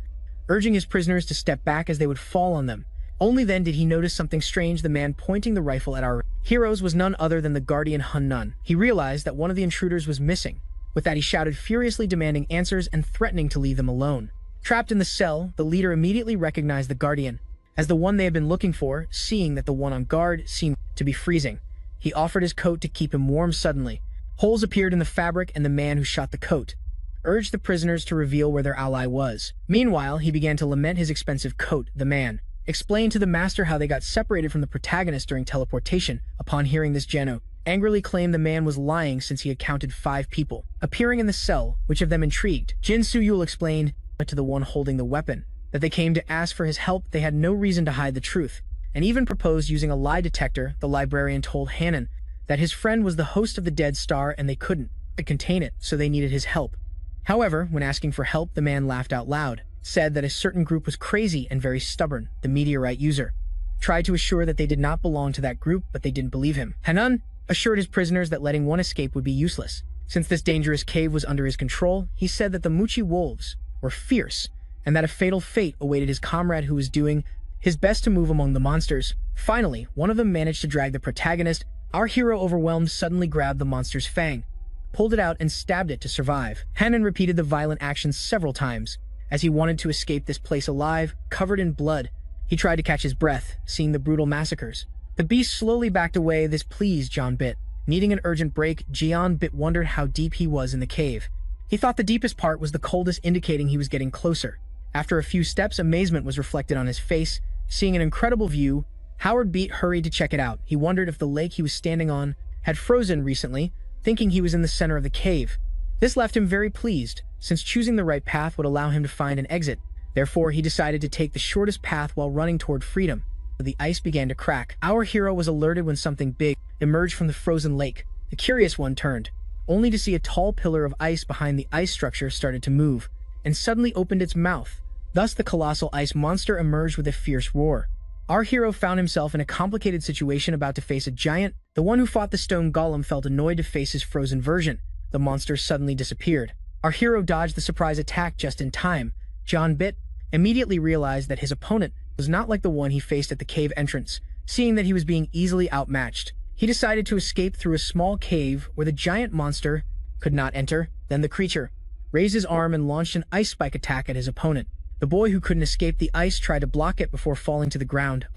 urging his prisoners to step back as they would fall on them. Only then did he notice something strange. The man pointing the rifle at our heroes was none other than the guardian Hanon. He realized that one of the intruders was missing. With that, he shouted, furiously demanding answers and threatening to leave them alone. Trapped in the cell, the leader immediately recognized the guardian as the one they had been looking for. Seeing that the one on guard seemed to be freezing, he offered his coat to keep him warm. Suddenly, holes appeared in the fabric, and the man who shot the coat urged the prisoners to reveal where their ally was. Meanwhile, he began to lament his expensive coat. The man explained to the master how they got separated from the protagonist during teleportation. Upon hearing this, Jeno angrily claimed the man was lying since he had counted 5 people appearing in the cell, which of them intrigued. Jin Suyul explained to the one holding the weapon that they came to ask for his help. They had no reason to hide the truth, and even proposed using a lie detector. The librarian told Hanan that his friend was the host of the Dead Star and they couldn't contain it, so they needed his help. However, when asking for help, the man laughed out loud, said that a certain group was crazy and very stubborn. The meteorite user tried to assure that they did not belong to that group, but they didn't believe him. Hanan assured his prisoners that letting one escape would be useless. Since this dangerous cave was under his control, he said that the Muchi wolves were fierce, and that a fatal fate awaited his comrade who was doing his best to move among the monsters. Finally, one of them managed to drag the protagonist. Our hero, overwhelmed, suddenly grabbed the monster's fang, pulled it out, and stabbed it to survive. Hanan repeated the violent actions several times, as he wanted to escape this place alive, covered in blood. He tried to catch his breath, seeing the brutal massacres. The beast slowly backed away. This pleased John Bit. Needing an urgent break, John Bit wondered how deep he was in the cave. He thought the deepest part was the coldest, indicating he was getting closer. After a few steps, amazement was reflected on his face. Seeing an incredible view, Howard Beat hurried to check it out. He wondered if the lake he was standing on had frozen recently, thinking he was in the center of the cave. This left him very pleased, since choosing the right path would allow him to find an exit. Therefore, he decided to take the shortest path while running toward freedom. The ice began to crack. Our hero was alerted when something big emerged from the frozen lake. The curious one turned, only to see a tall pillar of ice behind the ice structure started to move, and suddenly opened its mouth. Thus, the colossal ice monster emerged with a fierce roar. Our hero found himself in a complicated situation, about to face a giant. The one who fought the stone golem felt annoyed to face his frozen version. The monster suddenly disappeared. Our hero dodged the surprise attack just in time. John Bit immediately realized that his opponent was not like the one he faced at the cave entrance. Seeing that he was being easily outmatched, he decided to escape through a small cave where the giant monster could not enter. Then the creature raised his arm and launched an ice spike attack at his opponent. The boy, who couldn't escape the ice, tried to block it before falling to the ground.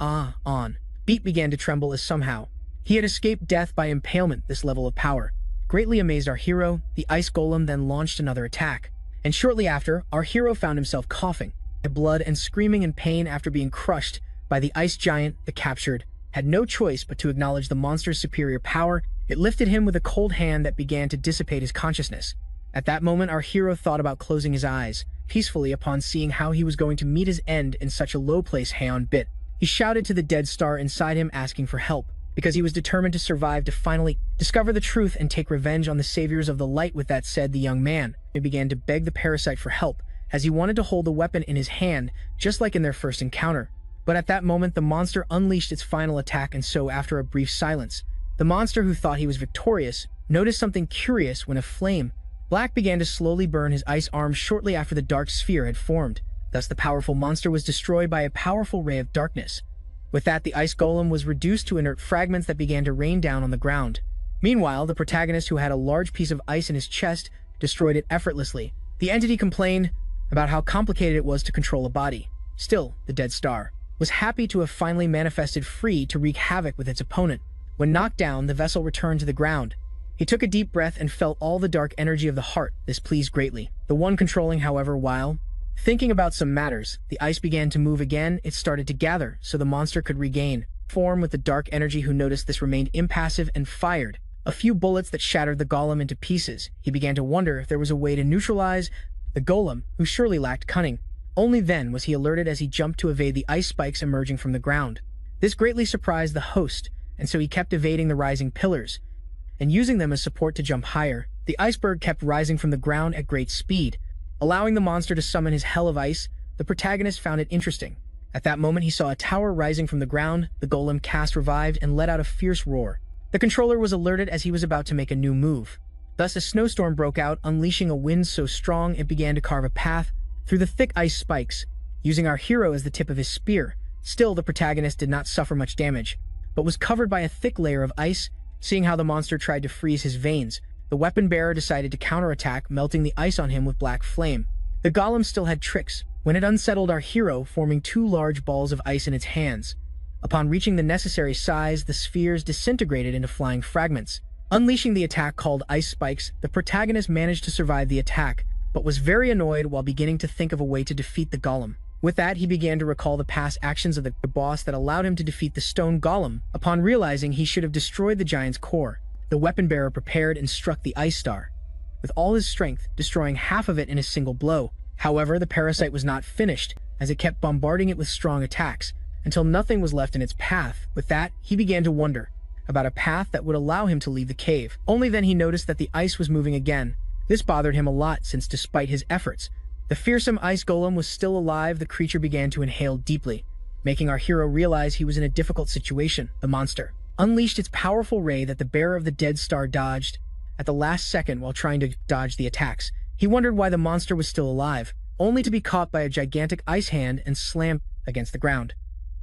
Beat began to tremble, as somehow he had escaped death by impalement. This level of power greatly amazed our hero. The ice golem then launched another attack, and shortly after, our hero found himself coughing blood and screaming in pain after being crushed by the ice giant. The captured had no choice but to acknowledge the monster's superior power. It lifted him with a cold hand that began to dissipate his consciousness. At that moment, our hero thought about closing his eyes peacefully upon seeing how he was going to meet his end in such a low place. Haon Bit, he shouted to the Dead Star inside him, asking for help, because he was determined to survive, to finally discover the truth and take revenge on the saviors of the light. With that said, the young man began to beg the parasite for help, as he wanted to hold the weapon in his hand, just like in their first encounter. But at that moment, the monster unleashed its final attack, and so, after a brief silence, the monster, who thought he was victorious, noticed something curious when a flame black began to slowly burn his ice arm shortly after the dark sphere had formed. Thus, the powerful monster was destroyed by a powerful ray of darkness. With that, the ice golem was reduced to inert fragments that began to rain down on the ground. Meanwhile, the protagonist, who had a large piece of ice in his chest, destroyed it effortlessly. The entity complained about how complicated it was to control a body. Still, the Dead Star was happy to have finally manifested, free to wreak havoc with its opponent. When knocked down, the vessel returned to the ground. He took a deep breath and felt all the dark energy of the heart. This pleased greatly the one controlling. However, while thinking about some matters, the ice began to move again. It started to gather so the monster could regain form with the dark energy. Who noticed this remained impassive and fired a few bullets that shattered the golem into pieces. He began to wonder if there was a way to neutralize the golem, who surely lacked cunning. Only then was he alerted as he jumped to evade the ice spikes emerging from the ground. This greatly surprised the host, and so he kept evading the rising pillars and using them as support to jump higher. The iceberg kept rising from the ground at great speed, allowing the monster to summon his hell of ice. The protagonist found it interesting. At that moment, he saw a tower rising from the ground. The golem cast revived and let out a fierce roar. The controller was alerted as he was about to make a new move. Thus, a snowstorm broke out, unleashing a wind so strong it began to carve a path through the thick ice spikes, using our hero as the tip of his spear. Still, the protagonist did not suffer much damage, but was covered by a thick layer of ice. Seeing how the monster tried to freeze his veins, the weapon bearer decided to counterattack, melting the ice on him with black flame. The golem still had tricks when it unsettled our hero, forming 2 large balls of ice in its hands. Upon reaching the necessary size, the spheres disintegrated into flying fragments. Unleashing the attack called Ice Spikes, the protagonist managed to survive the attack, but was very annoyed while beginning to think of a way to defeat the golem. With that, he began to recall the past actions of the boss that allowed him to defeat the stone golem. Upon realizing he should have destroyed the giant's core, the weapon bearer prepared and struck the ice star with all his strength, destroying half of it in a single blow. However, the parasite was not finished, as it kept bombarding it with strong attacks, until nothing was left in its path. With that, he began to wonder about a path that would allow him to leave the cave. Only then he noticed that the ice was moving again. This bothered him a lot, since despite his efforts, the fearsome ice golem was still alive. The creature began to inhale deeply, making our hero realize he was in a difficult situation. The monster unleashed its powerful ray that the bearer of the dead star dodged at the last second while trying to dodge the attacks. He wondered why the monster was still alive, only to be caught by a gigantic ice hand and slammed against the ground.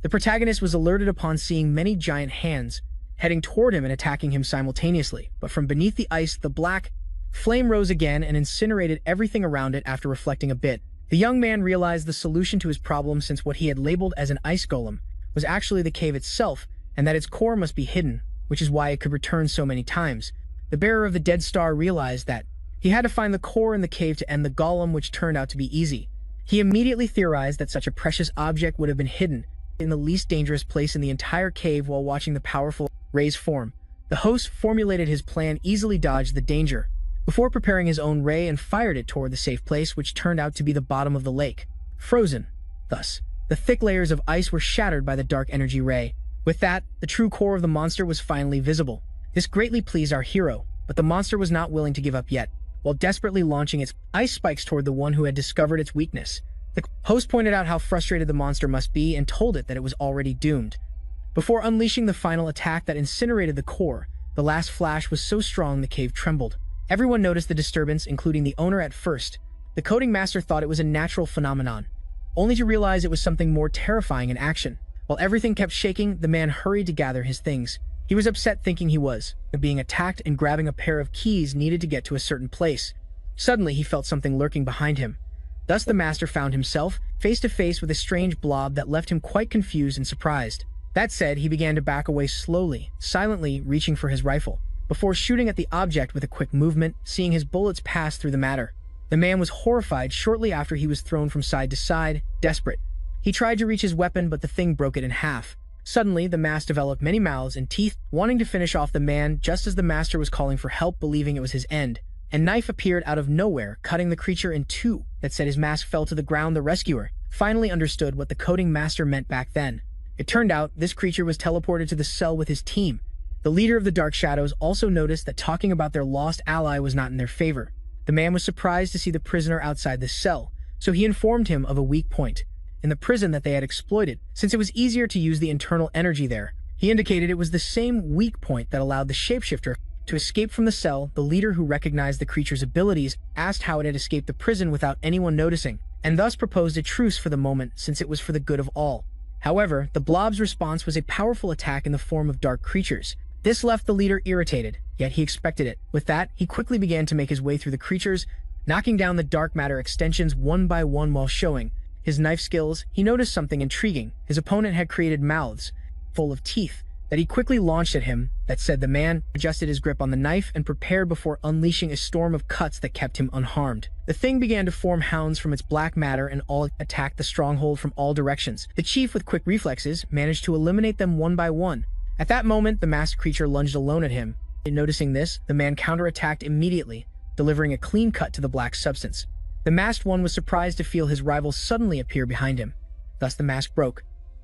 The protagonist was alerted upon seeing many giant hands heading toward him and attacking him simultaneously, but from beneath the ice, the black flame rose again and incinerated everything around it. After reflecting a bit, the young man realized the solution to his problem, since what he had labeled as an ice golem was actually the cave itself, and that its core must be hidden, which is why it could return so many times. The bearer of the dead star realized that he had to find the core in the cave to end the golem, which turned out to be easy. He immediately theorized that such a precious object would have been hidden in the least dangerous place in the entire cave. While watching the powerful ray's form, the host formulated his plan, easily dodged the danger before preparing his own ray and fired it toward the safe place, which turned out to be the bottom of the lake, frozen. Thus, the thick layers of ice were shattered by the dark energy ray. With that, the true core of the monster was finally visible. This greatly pleased our hero, but the monster was not willing to give up yet. While desperately launching its ice spikes toward the one who had discovered its weakness, the host pointed out how frustrated the monster must be and told it that it was already doomed. Before unleashing the final attack that incinerated the core, the last flash was so strong the cave trembled. Everyone noticed the disturbance, including the owner at first. The coding master thought it was a natural phenomenon, only to realize it was something more terrifying in action. While everything kept shaking, the man hurried to gather his things. He was upset, thinking he was being attacked and grabbing a pair of keys needed to get to a certain place. Suddenly, he felt something lurking behind him. Thus, the master found himself face to face with a strange blob that left him quite confused and surprised. That said, he began to back away slowly, silently reaching for his rifle, before shooting at the object with a quick movement, seeing his bullets pass through the matter. The man was horrified. Shortly after, he was thrown from side to side, desperate. He tried to reach his weapon, but the thing broke it in half. Suddenly, the mass developed many mouths and teeth, wanting to finish off the man just as the master was calling for help, believing it was his end. A knife appeared out of nowhere, cutting the creature in two. That said, his mask fell to the ground. The rescuer finally understood what the coding master meant back then. It turned out this creature was teleported to the cell with his team. The leader of the Dark Shadows also noticed that talking about their lost ally was not in their favor. The man was surprised to see the prisoner outside the cell, so he informed him of a weak point in the prison that they had exploited, since it was easier to use the internal energy there. He indicated it was the same weak point that allowed the shapeshifter to escape from the cell. The leader, who recognized the creature's abilities, asked how it had escaped the prison without anyone noticing, and thus proposed a truce for the moment, since it was for the good of all. However, the blob's response was a powerful attack in the form of dark creatures. This left the leader irritated, yet he expected it. With that, he quickly began to make his way through the creatures, knocking down the dark matter extensions one by one. While showing his knife skills, he noticed something intriguing. His opponent had created mouths full of teeth that he quickly launched at him. That said, the man adjusted his grip on the knife and prepared before unleashing a storm of cuts that kept him unharmed. The thing began to form hounds from its black matter and all attacked the stronghold from all directions. The chief, with quick reflexes, managed to eliminate them one by one. At that moment, the masked creature lunged alone at him. Noticing this, the man counterattacked immediately, delivering a clean cut to the black substance. The masked one was surprised to feel his rival suddenly appear behind him. Thus the mask broke,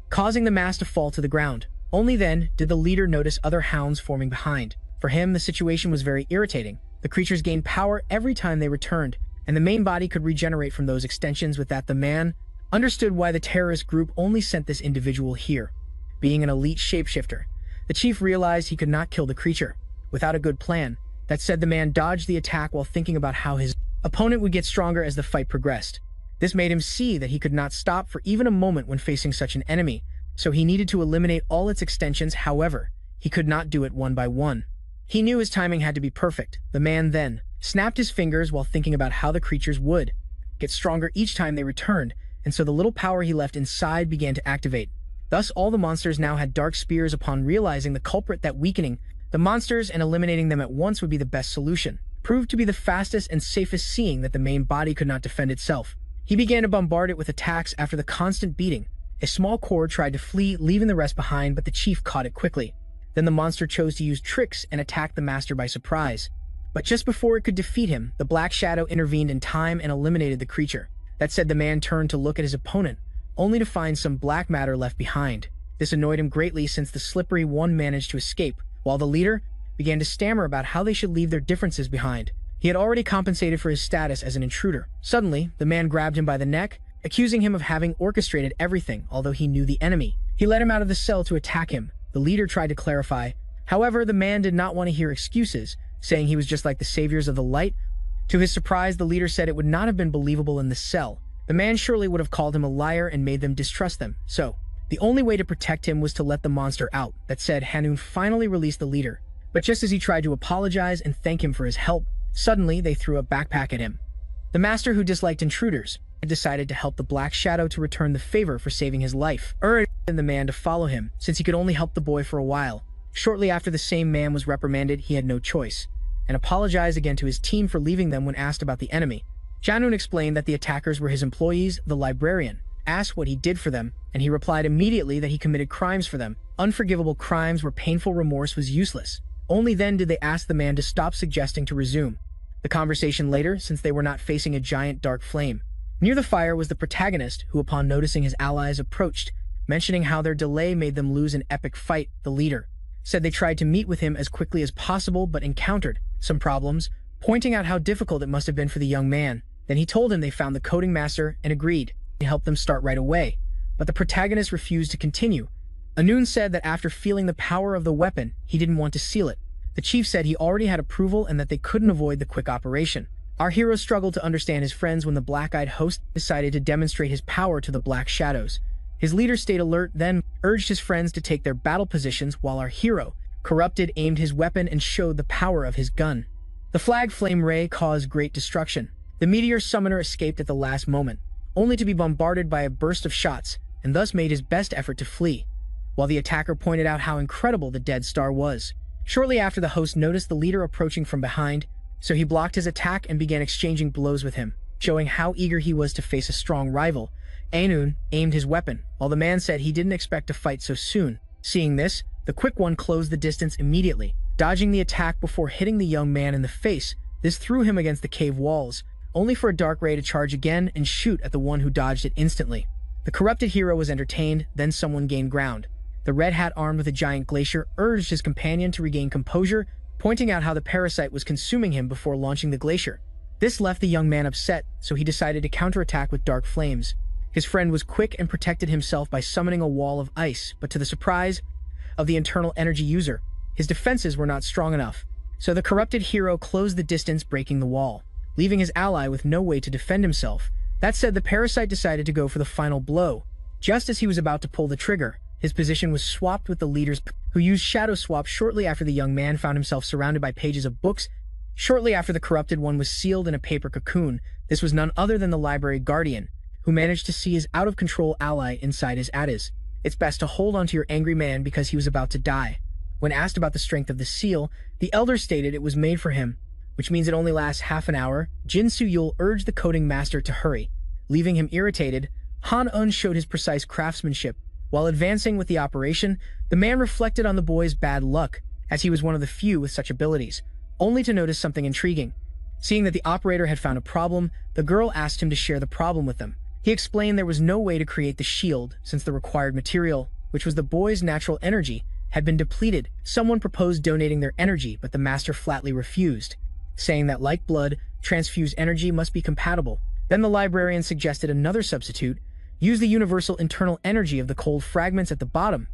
causing the mask to fall to the ground. Only then did the leader notice other hounds forming behind. For him, the situation was very irritating. The creatures gained power every time they returned, and the main body could regenerate from those extensions. With that, the man understood why the terrorist group only sent this individual here. Being an elite shapeshifter, the chief realized he could not kill the creature without a good plan. That said, the man dodged the attack while thinking about how his opponent would get stronger as the fight progressed. This made him see that he could not stop for even a moment when facing such an enemy, so he needed to eliminate all its extensions. However, he could not do it one by one. He knew his timing had to be perfect. The man then snapped his fingers while thinking about how the creatures would get stronger each time they returned, and so the little power he left inside began to activate. Thus, all the monsters now had dark spears. Upon realizing the culprit, that weakening the monsters and eliminating them at once would be the best solution, proved to be the fastest and safest, seeing that the main body could not defend itself. He began to bombard it with attacks after the constant beating. A small corps tried to flee, leaving the rest behind, but the chief caught it quickly. Then the monster chose to use tricks and attack the master by surprise. But just before it could defeat him, the Black Shadow intervened in time and eliminated the creature. That said, the man turned to look at his opponent, only to find some black matter left behind. This annoyed him greatly since the slippery one managed to escape, while the leader began to stammer about how they should leave their differences behind. He had already compensated for his status as an intruder. Suddenly, the man grabbed him by the neck, accusing him of having orchestrated everything, although he knew the enemy. He led him out of the cell to attack him. The leader tried to clarify. However, the man did not want to hear excuses, saying he was just like the saviors of the light. To his surprise, the leader said it would not have been believable in the cell. The man surely would have called him a liar and made them distrust them. So, the only way to protect him was to let the monster out. That said, Hanun finally released the leader. But just as he tried to apologize and thank him for his help, suddenly they threw a backpack at him. The master, who disliked intruders, had decided to help the Black Shadow to return the favor for saving his life, urging the man to follow him, since he could only help the boy for a while. Shortly after the same man was reprimanded, he had no choice, and apologized again to his team for leaving them when asked about the enemy. Janun explained that the attackers were his employees. The librarian asked what he did for them, and he replied immediately that he committed crimes for them, unforgivable crimes where painful remorse was useless. Only then did they ask the man to stop suggesting to resume the conversation later, since they were not facing a giant dark flame. Near the fire was the protagonist, who upon noticing his allies approached, mentioning how their delay made them lose an epic fight. The leader said they tried to meet with him as quickly as possible but encountered some problems, pointing out how difficult it must have been for the young man. Then he told him they found the coding master and agreed to help them start right away. But the protagonist refused to continue. Anun said that after feeling the power of the weapon, he didn't want to seal it. The chief said he already had approval and that they couldn't avoid the quick operation. Our hero struggled to understand his friends when the black-eyed host decided to demonstrate his power to the Black Shadows. His leader stayed alert, then urged his friends to take their battle positions while our hero, corrupted, aimed his weapon and showed the power of his gun. The flag flame ray caused great destruction. The meteor summoner escaped at the last moment, only to be bombarded by a burst of shots, and thus made his best effort to flee, while the attacker pointed out how incredible the dead star was. Shortly after, the host noticed the leader approaching from behind, so he blocked his attack and began exchanging blows with him, showing how eager he was to face a strong rival. Anun aimed his weapon, while the man said he didn't expect to fight so soon. Seeing this, the quick one closed the distance immediately, dodging the attack before hitting the young man in the face. This threw him against the cave walls, only for a dark ray to charge again and shoot at the one who dodged it instantly. The corrupted hero was entertained, then someone gained ground. The red hat, armed with a giant glacier, urged his companion to regain composure, pointing out how the parasite was consuming him before launching the glacier. This left the young man upset, so he decided to counterattack with dark flames. His friend was quick and protected himself by summoning a wall of ice, but to the surprise of the internal energy user, his defenses were not strong enough. So the corrupted hero closed the distance, breaking the wall, leaving his ally with no way to defend himself. That said, the parasite decided to go for the final blow. Just as he was about to pull the trigger, his position was swapped with the leader's, who used shadow swap shortly after. The young man found himself surrounded by pages of books. Shortly after, the corrupted one was sealed in a paper cocoon. This was none other than the library guardian, who managed to see his out-of-control ally inside his Addis. It's best to hold on to your angry man because he was about to die. When asked about the strength of the seal, the elder stated it was made for him, which means it only lasts half an hour. Jin Su-yul urged the coding master to hurry, leaving him irritated. Han-un showed his precise craftsmanship. While advancing with the operation, the man reflected on the boy's bad luck, as he was one of the few with such abilities, only to notice something intriguing. Seeing that the operator had found a problem, the girl asked him to share the problem with them. He explained there was no way to create the shield, since the required material, which was the boy's natural energy, had been depleted. Someone proposed donating their energy, but the master flatly refused, saying that like blood, transfused energy must be compatible. Then the librarian suggested another substitute: use the universal internal energy of the cold fragments at the bottom.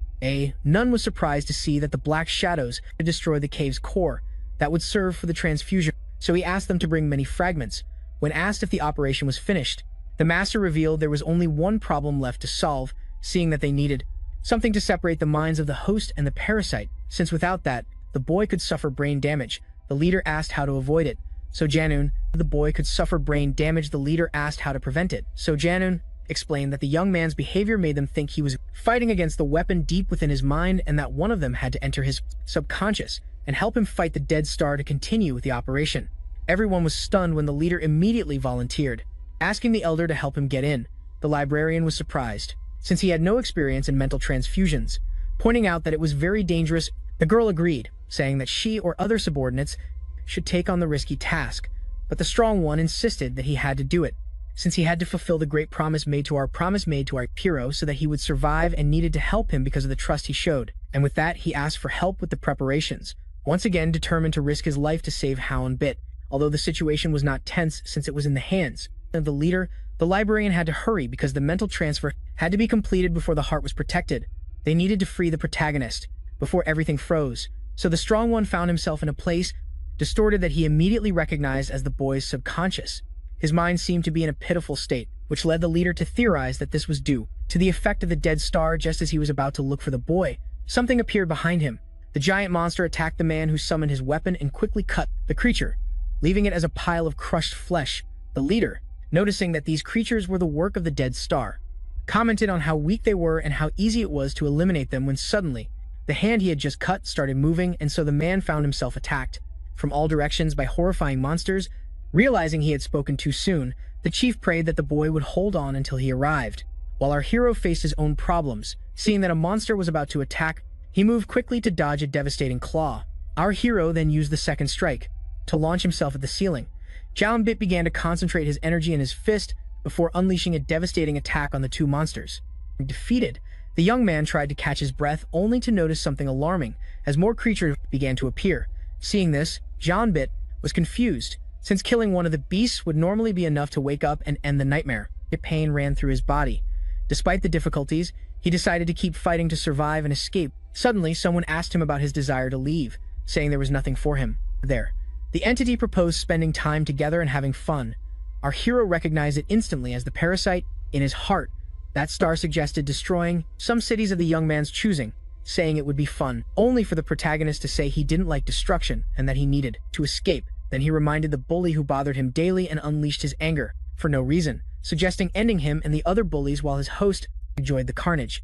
None was surprised to see that the Black Shadows had destroyed the cave's core that would serve for the transfusion, so he asked them to bring many fragments. When asked if the operation was finished, the master revealed there was only one problem left to solve, seeing that they needed something to separate the minds of the host and the parasite, since without that, the boy could suffer brain damage. The leader asked how to avoid it, so Janun, the boy could suffer brain damage. The leader asked how to prevent it, so Janun explained that the young man's behavior made them think he was fighting against the weapon deep within his mind, and that one of them had to enter his subconscious and help him fight the dead star to continue with the operation. Everyone was stunned when the leader immediately volunteered. asking the elder to help him get in. The librarian was surprised, since he had no experience in mental transfusions, pointing out that it was very dangerous. The girl agreed, saying that she or other subordinates should take on the risky task, but the strong one insisted that he had to do it, since he had to fulfill the great promise made to our hero so that he would survive and needed to help him because of the trust he showed. And with that, he asked for help with the preparations, once again determined to risk his life to save Hao and Bit. Although the situation was not tense since it was in the hands of the leader, the librarian had to hurry because the mental transfer had to be completed before the heart was protected. They needed to free the protagonist before everything froze, so the strong one found himself in a place distorted that he immediately recognized as the boy's subconscious. His mind seemed to be in a pitiful state, which led the leader to theorize that this was due to the effect of the dead star. Just as he was about to look for the boy, something appeared behind him. The giant monster attacked the man who summoned his weapon and quickly cut the creature, leaving it as a pile of crushed flesh. The leader, noticing that these creatures were the work of the dead star, commented on how weak they were and how easy it was to eliminate them when suddenly, the hand he had just cut started moving, and so the man found himself attacked from all directions by horrifying monsters. Realizing he had spoken too soon, the chief prayed that the boy would hold on until he arrived. While our hero faced his own problems, seeing that a monster was about to attack, he moved quickly to dodge a devastating claw. Our hero then used the second strike to launch himself at the ceiling. Bit began to concentrate his energy in his fist before unleashing a devastating attack on the two monsters. Defeated, the young man tried to catch his breath only to notice something alarming as more creatures began to appear. Seeing this, Bit was confused, since killing one of the beasts would normally be enough to wake up and end the nightmare. Pain ran through his body. Despite the difficulties, he decided to keep fighting to survive and escape. Suddenly, someone asked him about his desire to leave, saying there was nothing for him there. The entity proposed spending time together and having fun. Our hero recognized it instantly as the parasite in his heart. That star suggested destroying some cities of the young man's choosing, saying it would be fun, only for the protagonist to say he didn't like destruction and that he needed to escape. Then he reminded the bully who bothered him daily and unleashed his anger for no reason, suggesting ending him and the other bullies while his host enjoyed the carnage.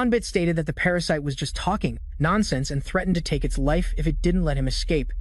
Bit stated that the parasite was just talking nonsense and threatened to take its life if it didn't let him escape.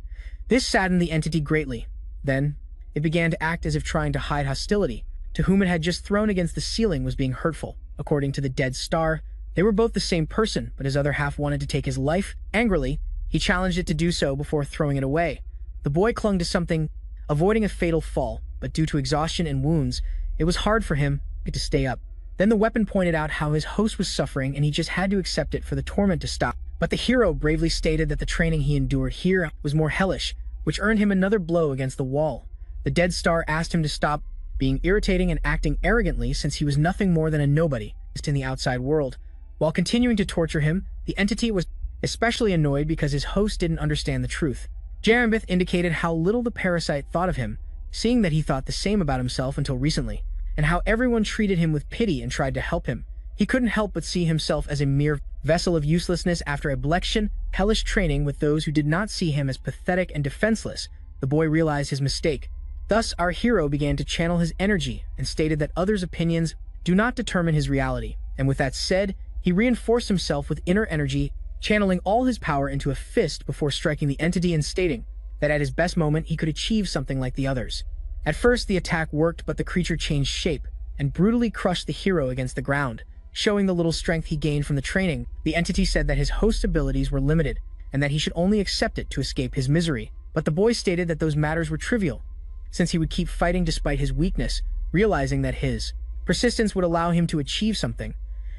This saddened the entity greatly. Then, it began to act as if trying to hide hostility to whom it had just thrown against the ceiling was being hurtful. According to the dead star, they were both the same person, but his other half wanted to take his life. Angrily, he challenged it to do so before throwing it away. The boy clung to something, avoiding a fatal fall, but due to exhaustion and wounds, it was hard for him to stay up. Then the weapon pointed out how his host was suffering and he just had to accept it for the torment to stop. But the hero bravely stated that the training he endured here was more hellish, which earned him another blow against the wall. The dead star asked him to stop being irritating and acting arrogantly since he was nothing more than a nobody in the outside world. While continuing to torture him, the entity was especially annoyed because his host didn't understand the truth. Jarambith indicated how little the parasite thought of him, seeing that he thought the same about himself until recently, and how everyone treated him with pity and tried to help him. He couldn't help but see himself as a mere vessel of uselessness after a hellish training with those who did not see him as pathetic and defenseless. The boy realized his mistake. Thus, our hero began to channel his energy and stated that others' opinions do not determine his reality. And with that said, he reinforced himself with inner energy, channeling all his power into a fist before striking the entity and stating that at his best moment he could achieve something like the others. At first the attack worked, but the creature changed shape and brutally crushed the hero against the ground, showing the little strength he gained from the training. The entity said that his host's abilities were limited and that he should only accept it to escape his misery. But the boy stated that those matters were trivial, since he would keep fighting despite his weakness, realizing that his persistence would allow him to achieve something.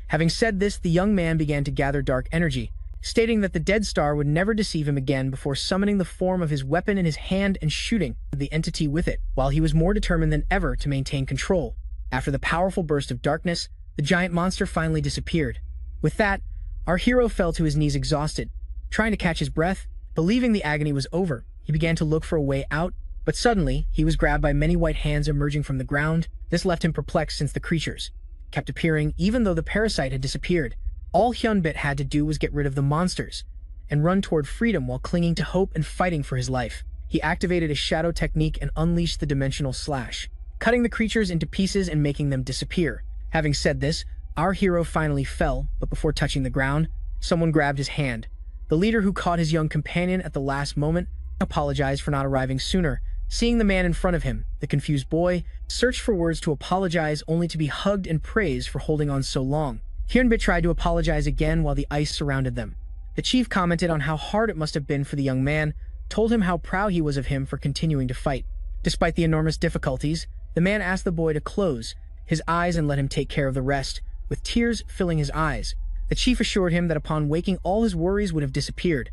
Having said this, the young man began to gather dark energy, stating that the dead star would never deceive him again before summoning the form of his weapon in his hand and shooting the entity with it, while he was more determined than ever to maintain control. After the powerful burst of darkness, the giant monster finally disappeared. With that, our hero fell to his knees exhausted. Trying to catch his breath, believing the agony was over, he began to look for a way out, but suddenly, he was grabbed by many white hands emerging from the ground. This left him perplexed since the creatures kept appearing even though the parasite had disappeared. All Bit had to do was get rid of the monsters and run toward freedom while clinging to hope and fighting for his life. He activated his shadow technique and unleashed the dimensional slash, cutting the creatures into pieces and making them disappear. Having said this, our hero finally fell, but before touching the ground, someone grabbed his hand. The leader, who caught his young companion at the last moment, apologized for not arriving sooner. Seeing the man in front of him, the confused boy searched for words to apologize only to be hugged and praised for holding on so long. Hyunbit tried to apologize again while the ice surrounded them. The chief commented on how hard it must have been for the young man, told him how proud he was of him for continuing to fight. Despite the enormous difficulties, the man asked the boy to close his eyes and let him take care of the rest, with tears filling his eyes. The chief assured him that upon waking all his worries would have disappeared.